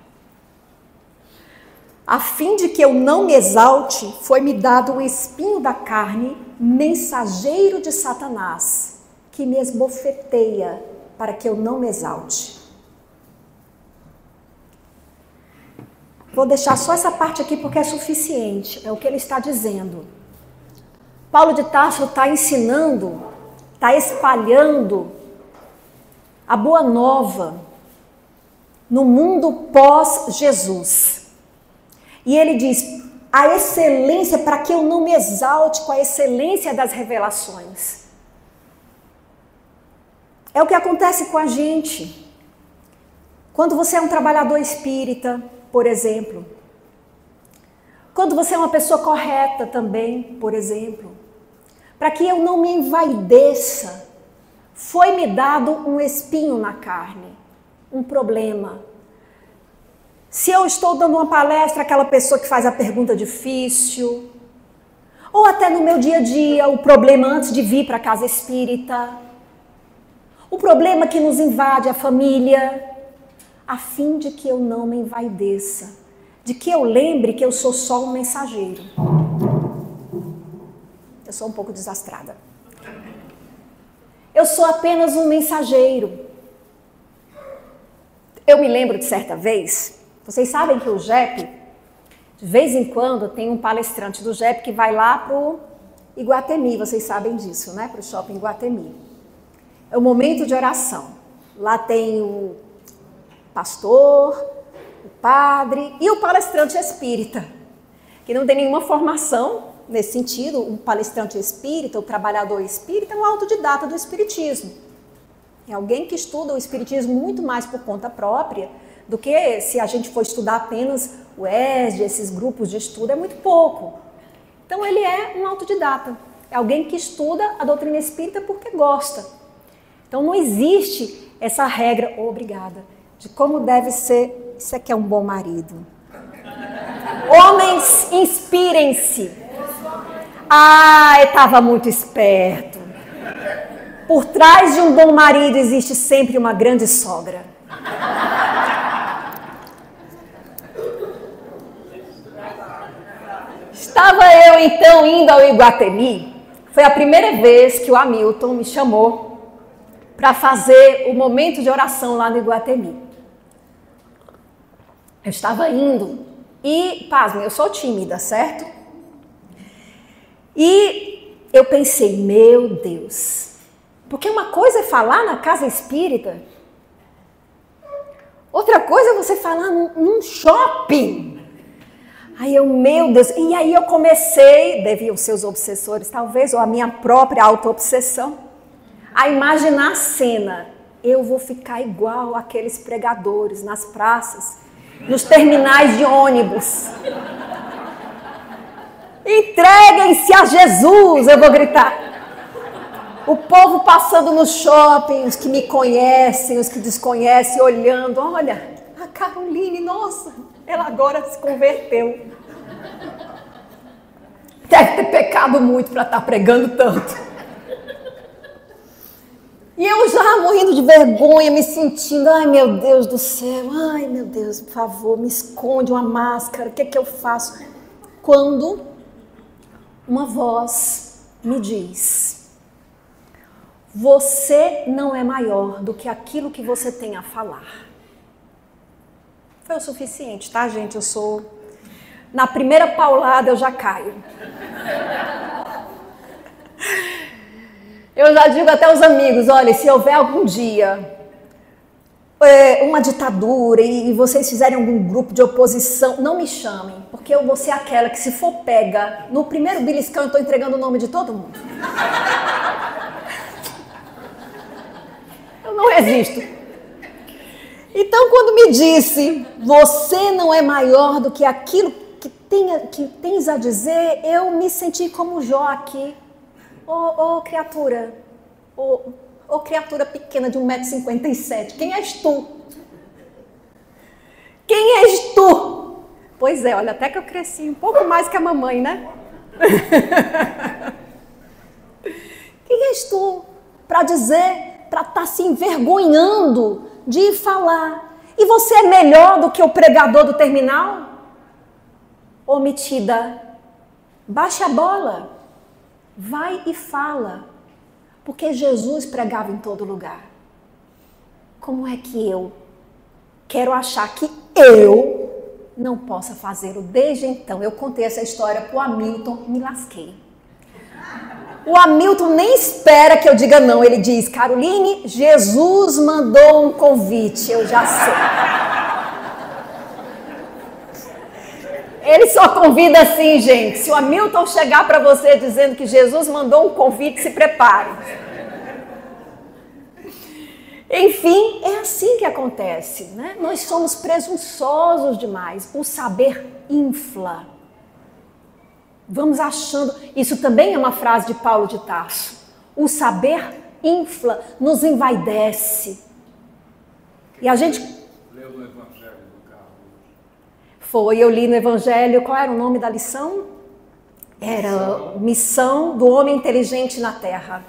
A fim de que eu não me exalte, foi-me dado um espinho da carne, mensageiro de Satanás, que me esbofeteia para que eu não me exalte. Vou deixar só essa parte aqui porque é suficiente, é o que ele está dizendo. Paulo de Tarso está ensinando, está espalhando a boa nova no mundo pós-Jesus. E ele diz, a excelência, para que eu não me exalte com a excelência das revelações. É o que acontece com a gente. Quando você é um trabalhador espírita, por exemplo. Quando você é uma pessoa correta também, por exemplo. Para que eu não me envaideça, foi-me dado um espinho na carne, um problema. Se eu estou dando uma palestra, aquela pessoa que faz a pergunta difícil, ou até no meu dia a dia, o problema antes de vir para a casa espírita, o problema que nos invade a família, a fim de que eu não me envaideça, de que eu lembre que eu sou só um mensageiro. Eu sou um pouco desastrada. Eu sou apenas um mensageiro. Eu me lembro de certa vez, vocês sabem que o JEP, de vez em quando, tem um palestrante do JEP que vai lá para o Iguatemi, vocês sabem disso, né? Para o shopping Iguatemi. É o momento de oração. Lá tem o pastor, o padre e o palestrante espírita, que não tem nenhuma formação nesse sentido. Um palestrante espírita, o trabalhador espírita, é um autodidata do espiritismo. É alguém que estuda o espiritismo muito mais por conta própria do que se a gente for estudar apenas o ESD, esses grupos de estudo, é muito pouco. Então ele é um autodidata, é alguém que estuda a doutrina espírita porque gosta. Então não existe essa regra, obrigada, de como deve ser, isso aqui é um bom marido. Homens, inspirem-se. Estava muito esperto. Por trás de um bom marido existe sempre uma grande sogra. Estava eu então indo ao Iguatemi, foi a primeira vez que o Hamilton me chamou para fazer o momento de oração lá no Iguatemi. Eu estava indo e, pasmem, eu sou tímida, certo? E eu pensei, meu Deus, porque uma coisa é falar na casa espírita, outra coisa é você falar num shopping. Aí eu, meu Deus, e aí eu comecei, devido aos seus obsessores talvez, ou a minha própria auto-obsessão, a imaginar a cena. Eu vou ficar igual aqueles pregadores nas praças, nos terminais de ônibus. Entreguem-se a Jesus, eu vou gritar. O povo passando no shopping, os que me conhecem, os que desconhecem, olhando, olha, a Caroline, nossa, ela agora se converteu. Deve ter pecado muito para estar pregando tanto. E eu já morrendo de vergonha, me sentindo, ai meu Deus do céu, ai meu Deus, por favor, me esconde uma máscara, o que é que eu faço? Quando uma voz me diz, você não é maior do que aquilo que você tem a falar. Foi o suficiente, tá, gente? Eu sou... Na primeira paulada eu já caio. Eu já digo até aos amigos, olha, se houver algum dia uma ditadura e vocês fizerem algum grupo de oposição, não me chamem, porque eu vou ser aquela que se for pega, no primeiro beliscão eu estou entregando o nome de todo mundo. Eu não resisto. Então, quando me disse, você não é maior do que aquilo tens a dizer? Eu me senti como Jó aqui. Criatura, criatura pequena de 1,57 m, quem és tu? Quem és tu? Pois é, olha, até que eu cresci um pouco mais que a mamãe, né? Quem és tu para dizer, para estar se envergonhando de falar? E você é melhor do que o pregador do terminal? Ô metida, baixa a bola, vai e fala, porque Jesus pregava em todo lugar. Como é que eu quero achar que eu não possa fazê-lo? Desde então, eu contei essa história para o Hamilton, me lasquei. O Hamilton nem espera que eu diga não, ele diz: Caroline, Jesus mandou um convite, eu já sei. Ele só convida assim, gente. Se o Hamilton chegar para você dizendo que Jesus mandou um convite, se prepare. Enfim, é assim que acontece, né? Nós somos presunçosos demais. O saber infla. Vamos achando... Isso também é uma frase de Paulo de Tarso. O saber infla, nos envaidece. E a gente... Leu no Evangelho do carro. Eu li no Evangelho, qual era o nome da lição? Era Missão do Homem Inteligente na Terra.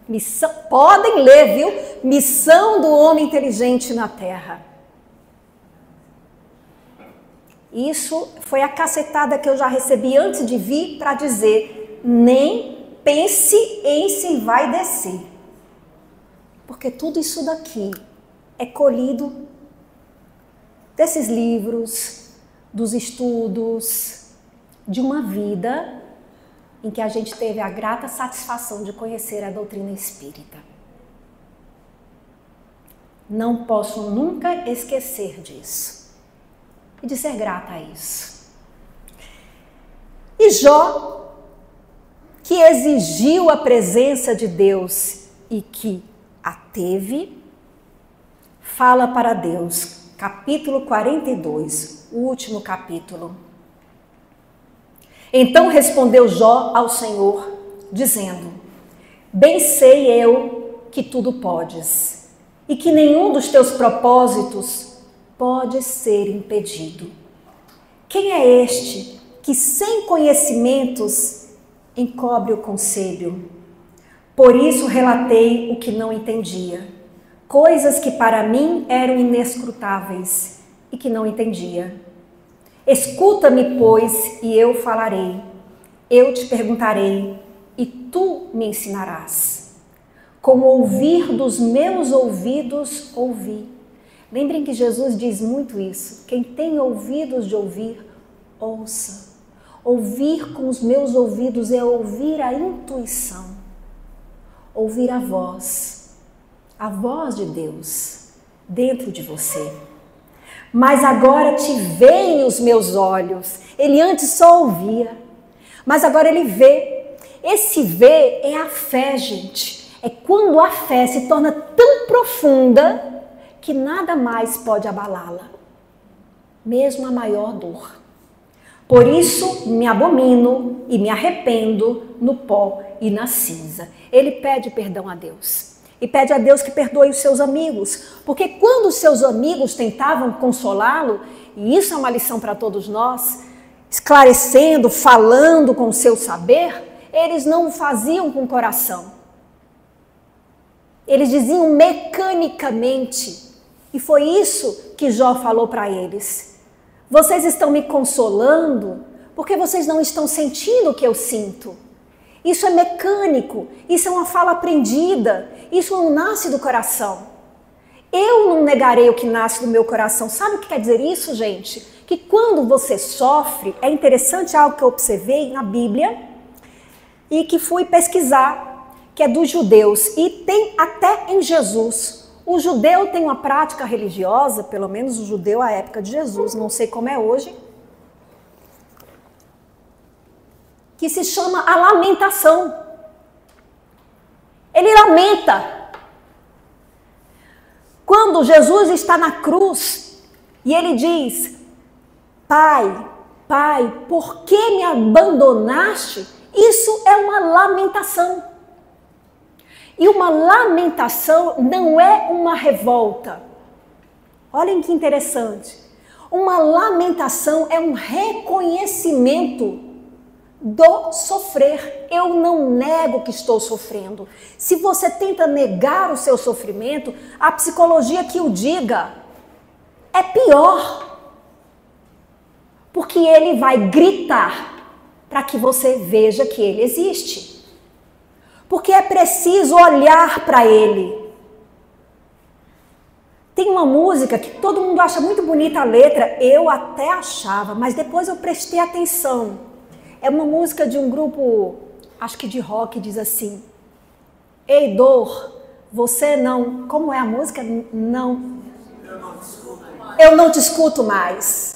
Missão, podem ler, viu? Missão do Homem Inteligente na Terra. Isso foi a cacetada que eu já recebi antes de vir para dizer: nem pense em se envaidecer. Porque tudo isso daqui é colhido desses livros, dos estudos, de uma vida em que a gente teve a grata satisfação de conhecer a doutrina espírita. Não posso nunca esquecer disso e de ser grata a isso. E Jó, que exigiu a presença de Deus e que a teve, fala para Deus, capítulo 42, o último capítulo. Então respondeu Jó ao Senhor, dizendo: bem sei eu que tudo podes, e que nenhum dos teus propósitos pode ser impedido. Quem é este que sem conhecimentos encobre o conselho? Por isso relatei o que não entendia, coisas que para mim eram inescrutáveis e que não entendia. Escuta-me, pois, e eu falarei. Eu te perguntarei, e tu me ensinarás. Com o ouvir dos meus ouvidos, ouvi. Lembrem que Jesus diz muito isso. Quem tem ouvidos de ouvir, ouça. Ouvir com os meus ouvidos é ouvir a intuição. Ouvir a voz de Deus dentro de você. Mas agora te veem os meus olhos. Ele antes só ouvia, mas agora ele vê. Esse ver é a fé, gente. É quando a fé se torna tão profunda que nada mais pode abalá-la, mesmo a maior dor. Por isso me abomino e me arrependo no pó e na cinza. Ele pede perdão a Deus. E pede a Deus que perdoe os seus amigos, porque quando os seus amigos tentavam consolá-lo, e isso é uma lição para todos nós, esclarecendo, falando com o seu saber, eles não o faziam com o coração. Eles diziam mecanicamente, e foi isso que Jó falou para eles. Vocês estão me consolando porque vocês não estão sentindo o que eu sinto. Isso é mecânico, isso é uma fala aprendida, isso não nasce do coração. Eu não negarei o que nasce do meu coração. Sabe o que quer dizer isso, gente? Que quando você sofre, é interessante algo que eu observei na Bíblia e que fui pesquisar, que é dos judeus, e tem até em Jesus. O judeu tem uma prática religiosa, pelo menos o judeu à época de Jesus, não sei como é hoje, que se chama a lamentação. Ele lamenta. Quando Jesus está na cruz e ele diz: Pai, Pai, por que me abandonaste? Isso é uma lamentação. E uma lamentação não é uma revolta. Olhem que interessante. Uma lamentação é um reconhecimento do sofrer. Eu não nego que estou sofrendo. Se você tenta negar o seu sofrimento, a psicologia que o diga é pior. Porque ele vai gritar para que você veja que ele existe. Porque é preciso olhar para ele. Tem uma música que todo mundo acha muito bonita a letra, eu até achava, mas depois eu prestei atenção. É uma música de um grupo, acho que de rock, diz assim: ei, dor, você não... Como é a música? Não. Eu não te escuto mais.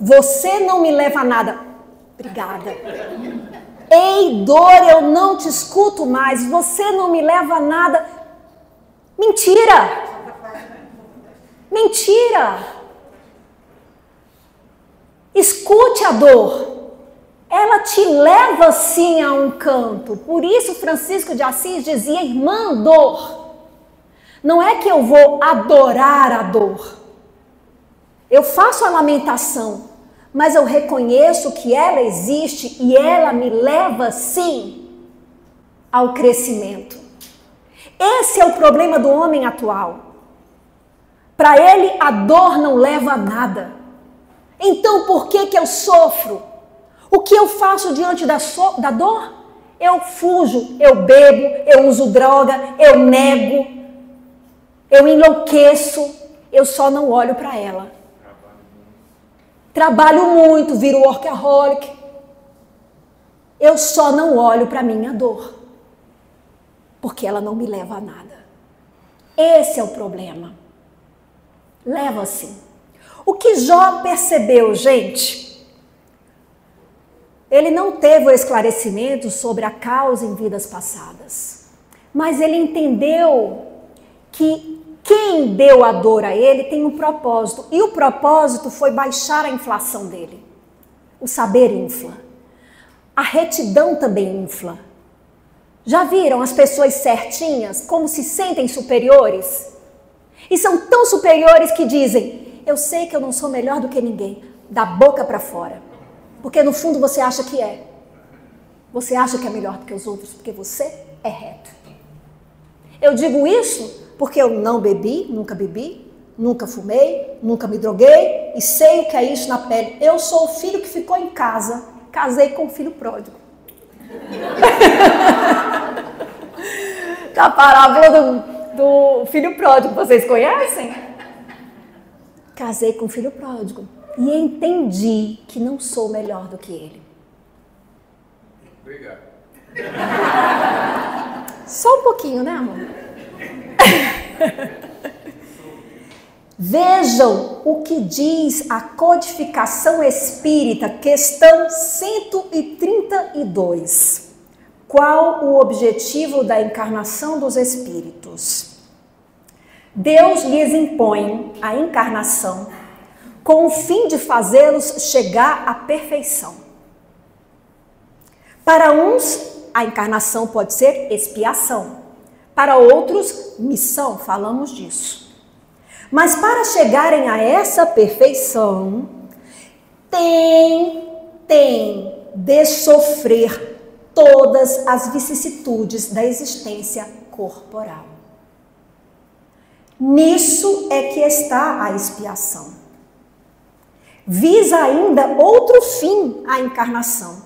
Você não me leva a nada. Obrigada. Ei, dor, eu não te escuto mais. Você não me leva a nada. Mentira! Mentira! Escute a dor. Ela te leva sim a um canto. Por isso Francisco de Assis dizia: irmã dor. Não é que eu vou adorar a dor. Eu faço a lamentação, mas eu reconheço que ela existe e ela me leva sim ao crescimento. Esse é o problema do homem atual. Para ele, a dor não leva a nada. Então, por que eu sofro? O que eu faço diante da dor? Eu fujo, eu bebo, eu uso droga, eu nego, eu enlouqueço, eu só não olho para ela. Trabalho muito, viro workaholic. Eu só não olho para a minha dor, porque ela não me leva a nada. Esse é o problema. Leva sim. O que Jó percebeu, gente? Ele não teve o esclarecimento sobre a causa em vidas passadas, mas ele entendeu que quem deu a dor a ele tem um propósito, e o propósito foi baixar a inflação dele. O saber infla. A retidão também infla. Já viram as pessoas certinhas como se sentem superiores? E são tão superiores que dizem: eu sei que eu não sou melhor do que ninguém, da boca para fora. Porque no fundo você acha que é. Você acha que é melhor do que os outros, porque você é reto. Eu digo isso porque eu não bebi, nunca fumei, nunca me droguei e sei o que é isso na pele. Eu sou o filho que ficou em casa, casei com o filho pródigo. A parábola do filho pródigo, vocês conhecem? Casei com o filho pródigo e entendi que não sou melhor do que ele. Obrigado. Só um pouquinho, né, amor? Vejam o que diz a codificação espírita, questão 132. Qual o objetivo da encarnação dos espíritos? Deus lhes impõe a encarnação com o fim de fazê-los chegar à perfeição. Para uns, a encarnação pode ser expiação. Para outros, missão, falamos disso. Mas para chegarem a essa perfeição, tem de sofrer todas as vicissitudes da existência corporal. Nisso é que está a expiação. Visa ainda outro fim a encarnação: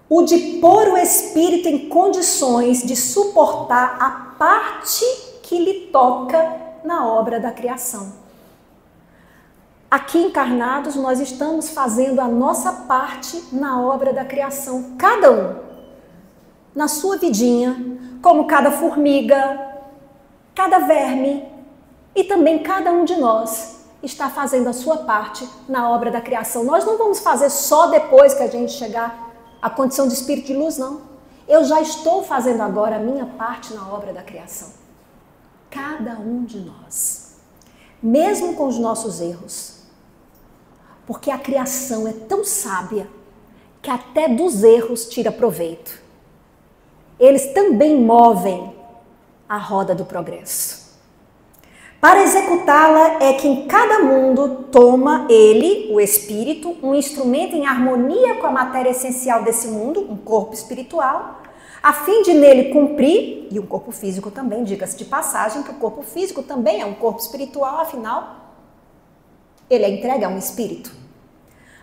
o de pôr o espírito em condições de suportar a parte que lhe toca na obra da criação. Aqui encarnados, nós estamos fazendo a nossa parte na obra da criação, cada um, na sua vidinha, como cada formiga, cada verme, e também cada um de nós está fazendo a sua parte na obra da criação. Nós não vamos fazer só depois que a gente chegar à condição de espírito de luz, não. Eu já estou fazendo agora a minha parte na obra da criação. Cada um de nós, mesmo com os nossos erros, Porque a criação é tão sábia que até dos erros tira proveito. Eles também movem a roda do progresso. Para executá-la é que em cada mundo toma ele, o espírito, um instrumento em harmonia com a matéria essencial desse mundo, um corpo espiritual, a fim de nele cumprir, e um corpo físico também, diga-se de passagem, que o corpo físico também é um corpo espiritual, afinal, ele é entregue a um espírito.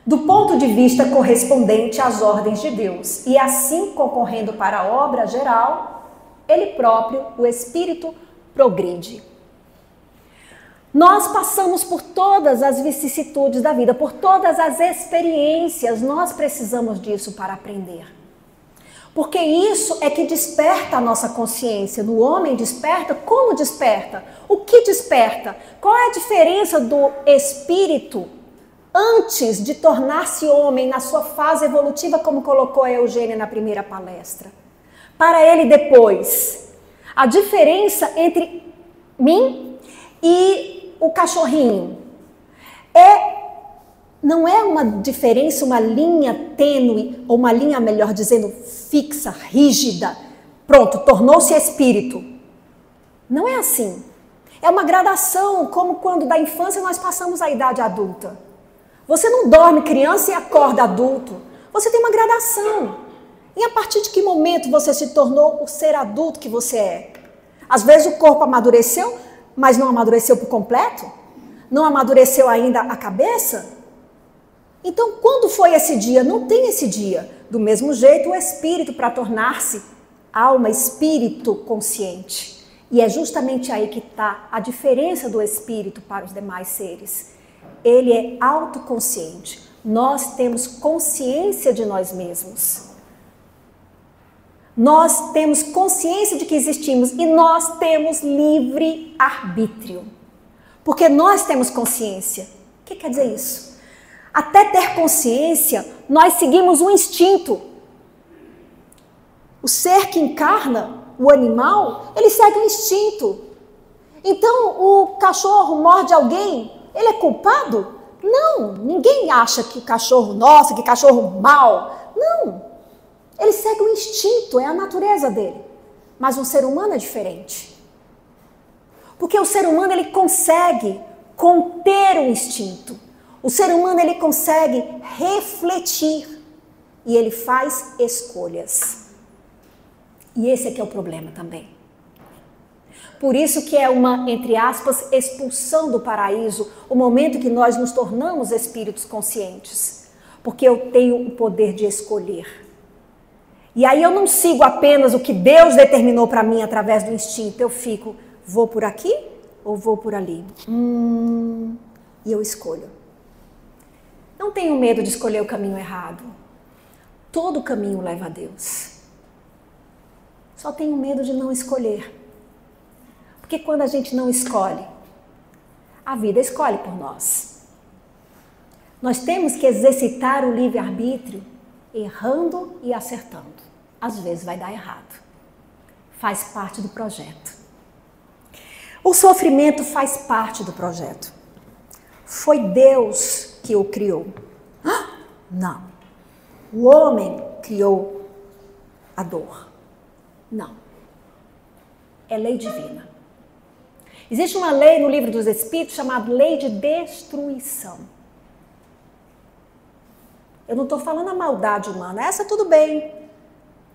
Do ponto de vista correspondente às ordens de Deus, e assim concorrendo para a obra geral, ele próprio, o espírito, progride. Nós passamos por todas as vicissitudes da vida, por todas as experiências, nós precisamos disso para aprender. Porque isso é que desperta a nossa consciência. No homem desperta, como desperta? O que desperta? Qual é a diferença do espírito antes de tornar-se homem na sua fase evolutiva, como colocou a Eugênia na primeira palestra? Para ele depois. A diferença entre mim e o cachorrinho não é uma diferença, uma linha tênue, ou uma linha, melhor dizendo, fixa, rígida. Pronto, tornou-se espírito. Não é assim. É uma gradação, como quando da infância nós passamos à idade adulta. Você não dorme criança e acorda adulto. Você tem uma gradação. E a partir de que momento você se tornou o ser adulto que você é? Às vezes o corpo amadureceu, mas não amadureceu por completo? Não amadureceu ainda a cabeça? Então, quando foi esse dia? Não tem esse dia. Do mesmo jeito, o espírito, para tornar-se alma, espírito consciente. E é justamente aí que está a diferença do espírito para os demais seres. Ele é autoconsciente. Nós temos consciência de nós mesmos. Nós temos consciência de que existimos e nós temos livre arbítrio. Porque nós temos consciência. O que quer dizer isso? Até ter consciência, nós seguimos um instinto. O ser que encarna, o animal, ele segue um instinto. Então, o cachorro morde alguém, ele é culpado? Não, ninguém acha que o cachorro, nossa, que cachorro mau. Não. Ele segue o instinto, é a natureza dele. Mas um ser humano é diferente. Porque o ser humano, ele consegue conter o instinto. O ser humano, ele consegue refletir. E ele faz escolhas. E esse é que é o problema também. Por isso que é uma, entre aspas, expulsão do paraíso, o momento que nós nos tornamos espíritos conscientes. Porque eu tenho o poder de escolher. E aí eu não sigo apenas o que Deus determinou para mim através do instinto. Eu fico, vou por aqui ou vou por ali? E eu escolho. Não tenho medo de escolher o caminho errado. Todo caminho leva a Deus. Só tenho medo de não escolher. Porque quando a gente não escolhe, a vida escolhe por nós. Nós temos que exercitar o livre-arbítrio, errando e acertando. Às vezes vai dar errado. Faz parte do projeto. O sofrimento faz parte do projeto. Foi Deus que o criou. Não. O homem criou a dor. Não. É lei divina. Existe uma lei no Livro dos Espíritos chamada lei de destruição. Eu não estou falando a maldade humana, essa tudo bem,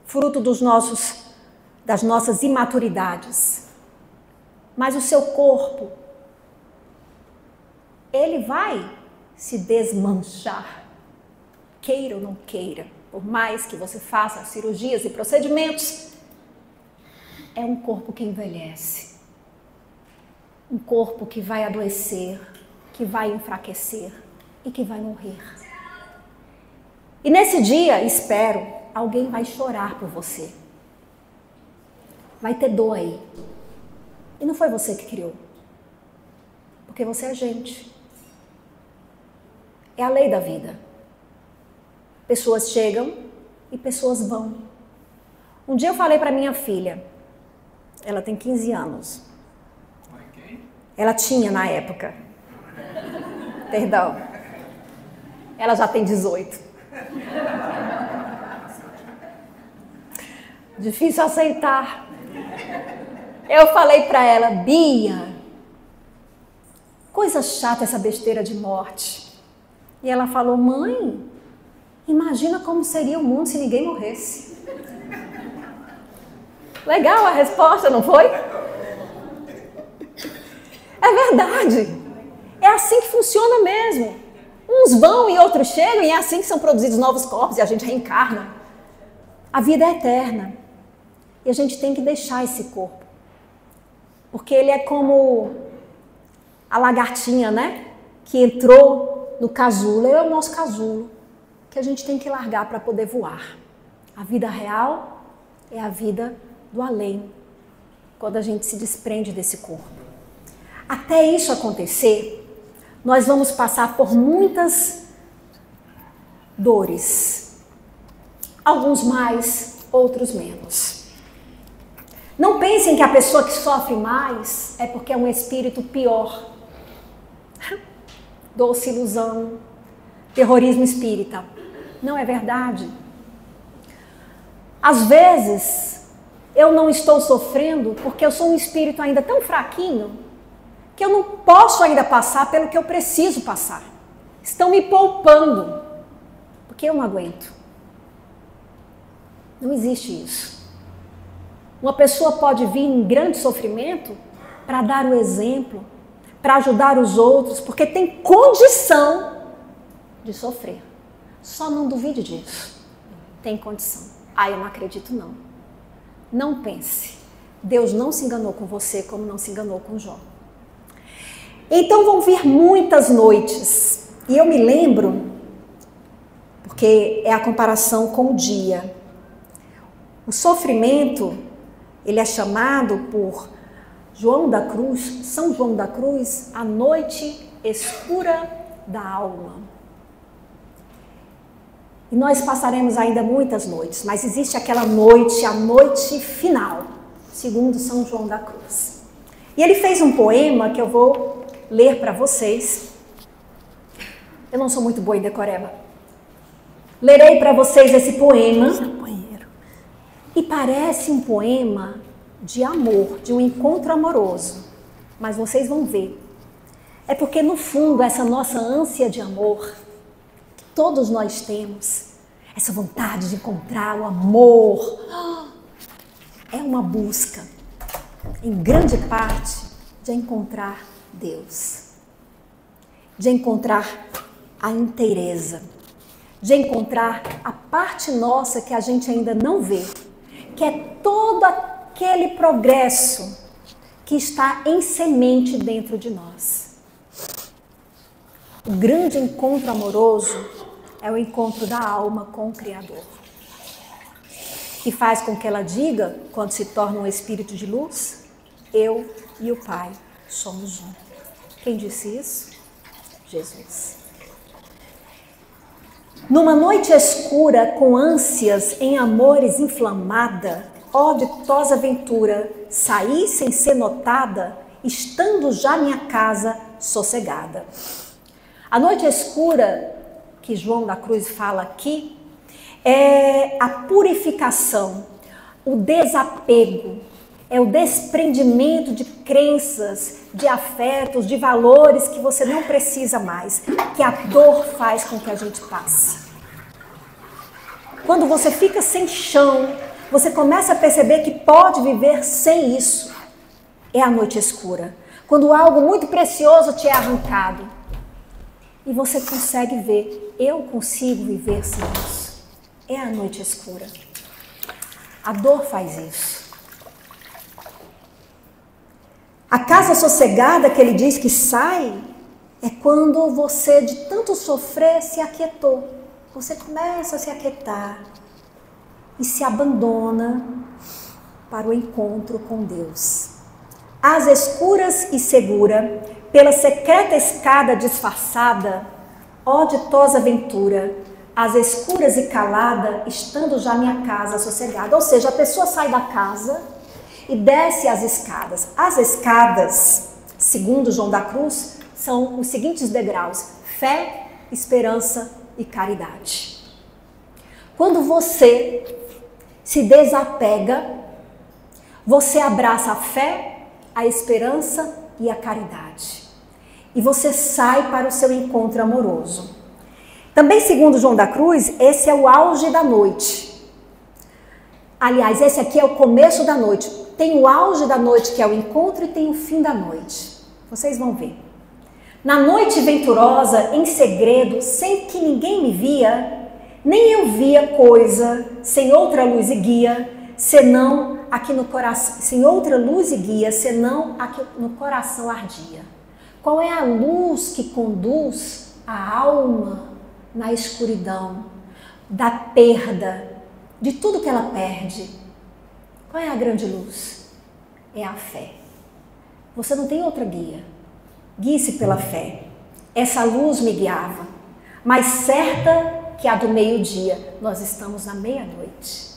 fruto das nossas imaturidades. Mas o seu corpo, ele vai se desmanchar, queira ou não queira, por mais que você faça cirurgias e procedimentos, é um corpo que envelhece, um corpo que vai adoecer, que vai enfraquecer e que vai morrer. E nesse dia, espero, alguém vai chorar por você. Vai ter dor aí. E não foi você que criou. Porque você é gente. É a lei da vida. Pessoas chegam e pessoas vão. Um dia eu falei para minha filha, ela tem 15 anos. Ela tinha na época. Perdão. Ela já tem 18. Difícil aceitar. Eu falei para ela, Bia, coisa chata essa besteira de morte. E ela falou, mãe, imagina como seria o mundo se ninguém morresse. Legal a resposta, não foi? É verdade. É assim que funciona mesmo. Uns vão e outros chegam, e é assim que são produzidos novos corpos e a gente reencarna. A vida é eterna. E a gente tem que deixar esse corpo. Porque ele é como a lagartinha, né? Que entrou no casulo. Ele é o nosso casulo. Que a gente tem que largar para poder voar. A vida real é a vida do além. Quando a gente se desprende desse corpo. Até isso acontecer, nós vamos passar por muitas dores. Alguns mais, outros menos. Não pensem que a pessoa que sofre mais é porque é um espírito pior. Doce ilusão, terrorismo espírita. Não é verdade. Às vezes, eu não estou sofrendo porque eu sou um espírito ainda tão fraquinho que eu não posso ainda passar pelo que eu preciso passar. Estão me poupando, porque eu não aguento. Não existe isso. Uma pessoa pode vir em grande sofrimento para dar o exemplo, para ajudar os outros, porque tem condição de sofrer. Só não duvide disso. Tem condição. Eu não acredito não. Não pense. Deus não se enganou com você como não se enganou com Jó. Então vão vir muitas noites. E eu me lembro, porque é a comparação com o dia. O sofrimento, ele é chamado por João da Cruz, São João da Cruz, a noite escura da alma. E nós passaremos ainda muitas noites, mas existe aquela noite, a noite final, segundo São João da Cruz. E ele fez um poema que eu vou ler para vocês. Eu não sou muito boa em decoreba. Lerei para vocês esse poema. E parece um poema de amor, de um encontro amoroso. Mas vocês vão ver. É porque no fundo essa nossa ânsia de amor, que todos nós temos, essa vontade de encontrar o amor, é uma busca, em grande parte, de encontrar Deus, de encontrar a inteireza, de encontrar a parte nossa que a gente ainda não vê, que é todo aquele progresso que está em semente dentro de nós. O grande encontro amoroso é o encontro da alma com o Criador, que faz com que ela diga, quando se torna um espírito de luz, eu e o Pai somos um. Quem disse isso? Jesus. Numa noite escura, com ânsias em amores inflamada, ó ditosa ventura, saí sem ser notada, estando já minha casa sossegada. A noite escura, que João da Cruz fala aqui, é a purificação, o desapego, é o desprendimento de crenças, de afetos, de valores que você não precisa mais, que a dor faz com que a gente passe. Quando você fica sem chão, você começa a perceber que pode viver sem isso. É a noite escura. Quando algo muito precioso te é arrancado. E você consegue ver, eu consigo viver sem isso. É a noite escura. A dor faz isso. A casa sossegada que ele diz que sai é quando você, de tanto sofrer, se aquietou. Você começa a se aquietar e se abandona para o encontro com Deus. Às escuras e segura, pela secreta escada disfarçada, ó ditosa ventura, às escuras e calada, estando já minha casa sossegada. Ou seja, a pessoa sai da casa e desce as escadas. As escadas, segundo João da Cruz, são os seguintes degraus: fé, esperança e caridade. Quando você se desapega, você abraça a fé, a esperança e a caridade. E você sai para o seu encontro amoroso. Também, segundo João da Cruz, esse é o auge da noite. Aliás, esse aqui é o começo da noite. Tem o auge da noite, que é o encontro, e tem o fim da noite. Vocês vão ver. Na noite venturosa, em segredo, sem que ninguém me via, nem eu via coisa, sem outra luz e guia, senão aqui no coração, sem outra luz e guia, senão aqui no coração ardia. Qual é a luz que conduz a alma na escuridão, da perda, de tudo que ela perde? Qual é a grande luz? É a fé. Você não tem outra guia. Guie-se pela fé. Essa luz me guiava, mas certa que a do meio-dia, nós estamos na meia-noite.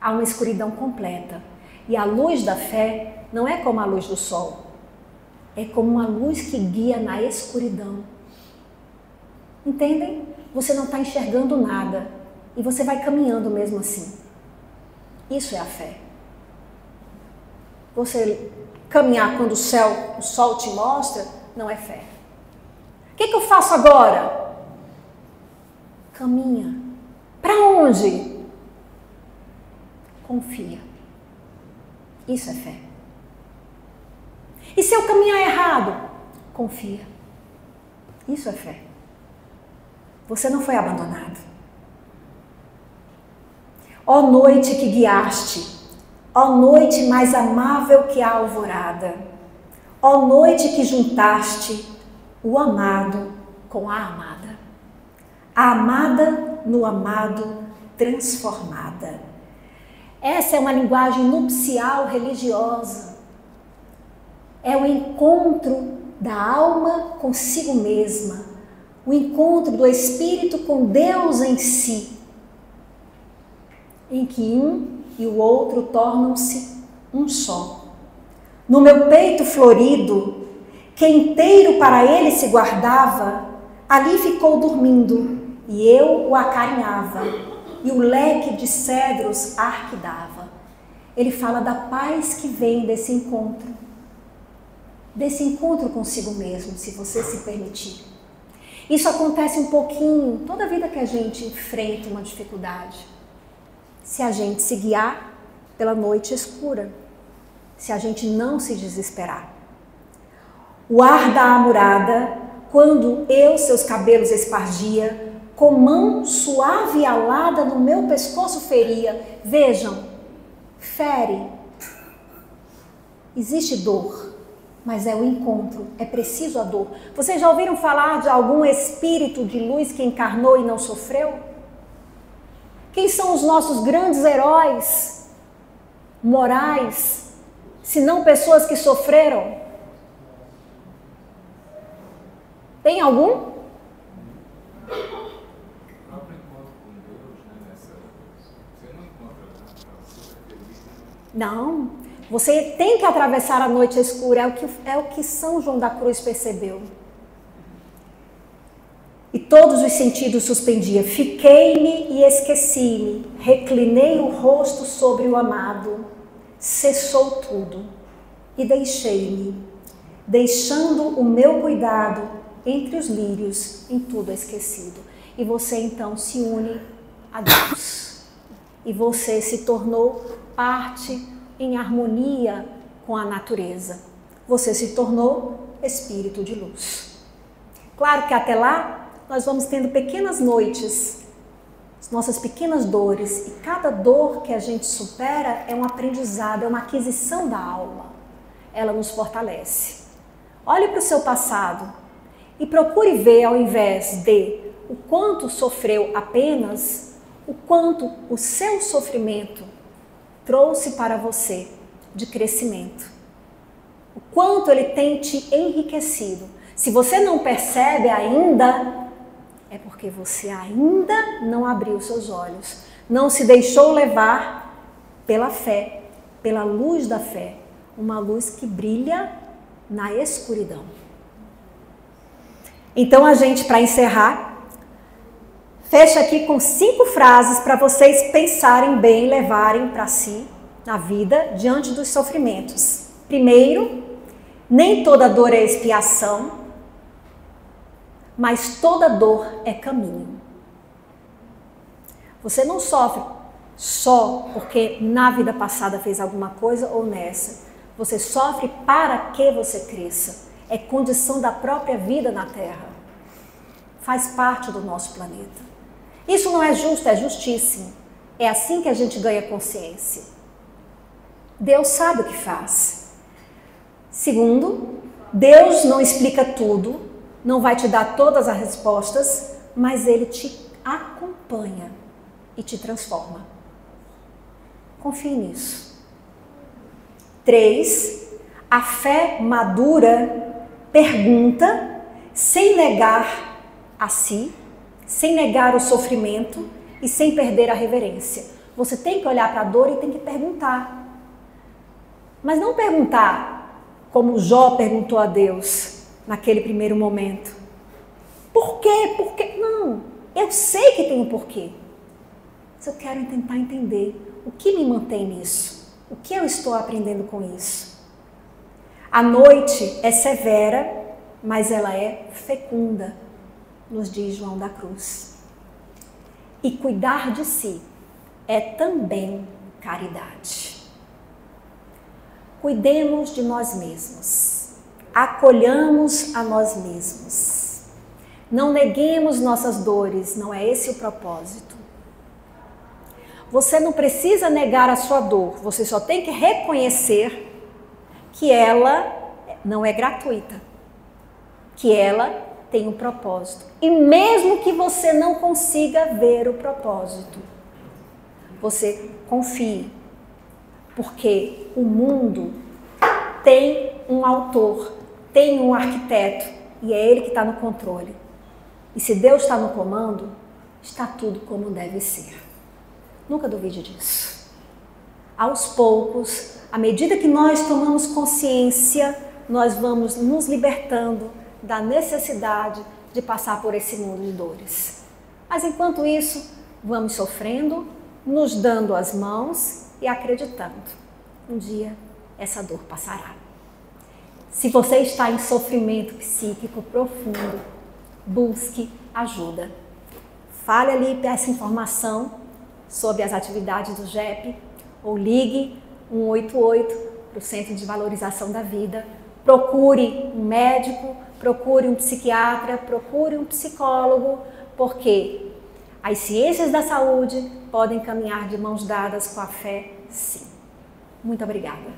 Há uma escuridão completa. E a luz da fé não é como a luz do sol. É como uma luz que guia na escuridão. Entendem? Você não está enxergando nada. E você vai caminhando mesmo assim. Isso é a fé. Você caminhar quando o sol te mostra, não é fé. O que eu faço agora? Caminha. Para onde? Confia. Isso é fé. E se eu caminhar errado? Confia. Isso é fé. Você não foi abandonado. Ó noite que guiaste, ó noite mais amável que a alvorada, ó noite que juntaste o amado com a amada no amado transformada. Essa é uma linguagem nupcial religiosa. É o encontro da alma consigo mesma, o encontro do espírito com Deus em si, em que um e o outro tornam-se um só. No meu peito florido, que inteiro para ele se guardava, ali ficou dormindo, e eu o acarinhava, e o leque de cedros arquidava. Ele fala da paz que vem desse encontro consigo mesmo, se você se permitir. Isso acontece um pouquinho toda vida que a gente enfrenta uma dificuldade. Se a gente se guiar pela noite escura, se a gente não se desesperar. O ar da amurada, quando eu seus cabelos espargia, com mão suave e alada no meu pescoço feria. Vejam, fere. Existe dor, mas é o encontro, é preciso a dor. Vocês já ouviram falar de algum espírito de luz que encarnou e não sofreu? Quem são os nossos grandes heróis morais, se não pessoas que sofreram? Tem algum? Não, você tem que atravessar a noite escura, é o que São João da Cruz percebeu. E todos os sentidos suspendia, fiquei-me e esqueci-me, reclinei o rosto sobre o amado, cessou tudo e deixei-me, deixando o meu cuidado entre os lírios, em tudo esquecido. E você então se une a Deus. E você se tornou parte em harmonia com a natureza. Você se tornou espírito de luz. Claro que até lá, nós vamos tendo pequenas noites, as nossas pequenas dores. E cada dor que a gente supera é um aprendizado, é uma aquisição da alma. Ela nos fortalece. Olhe para o seu passado e procure ver, ao invés de o quanto sofreu apenas, o quanto o seu sofrimento trouxe para você de crescimento. O quanto ele tem te enriquecido. Se você não percebe ainda, é porque você ainda não abriu seus olhos, não se deixou levar pela fé, pela luz da fé, uma luz que brilha na escuridão. Então a gente, para encerrar, fecho aqui com 5 frases para vocês pensarem bem, levarem para si na vida diante dos sofrimentos. Primeiro, nem toda dor é expiação, mas toda dor é caminho. Você não sofre só porque na vida passada fez alguma coisa ou nessa. Você sofre para que você cresça. É condição da própria vida na Terra. Faz parte do nosso planeta. Isso não é justo, é justíssimo. É assim que a gente ganha consciência. Deus sabe o que faz. Segundo, Deus não explica tudo, não vai te dar todas as respostas, mas Ele te acompanha e te transforma. Confie nisso. 3, a fé madura pergunta sem negar a si, sem negar o sofrimento e sem perder a reverência. Você tem que olhar para a dor e tem que perguntar. Mas não perguntar como Jó perguntou a Deus naquele primeiro momento. Por quê? Por quê? Não, eu sei que tem um porquê. Mas eu quero tentar entender o que me mantém nisso. O que eu estou aprendendo com isso? A noite é severa, mas ela é fecunda, nos diz João da Cruz. E cuidar de si é também caridade. Cuidemos de nós mesmos, acolhamos a nós mesmos. Não neguemos nossas dores, não é esse o propósito. Você não precisa negar a sua dor, você só tem que reconhecer que ela não é gratuita, que ela tem um propósito. E mesmo que você não consiga ver o propósito, você confie, porque o mundo tem um autor, tem um arquiteto, e é ele que está no controle. E se Deus está no comando, está tudo como deve ser. Nunca duvide disso. Aos poucos, à medida que nós tomamos consciência, nós vamos nos libertando da necessidade de passar por esse mundo de dores. Mas enquanto isso, vamos sofrendo, nos dando as mãos e acreditando. Um dia essa dor passará. Se você está em sofrimento psíquico profundo, busque ajuda. Fale ali, peça informação sobre as atividades do GEP ou ligue 188 para o Centro de Valorização da Vida. Procure um médico, procure um psiquiatra, procure um psicólogo, porque as ciências da saúde podem caminhar de mãos dadas com a fé, sim. Muito obrigada.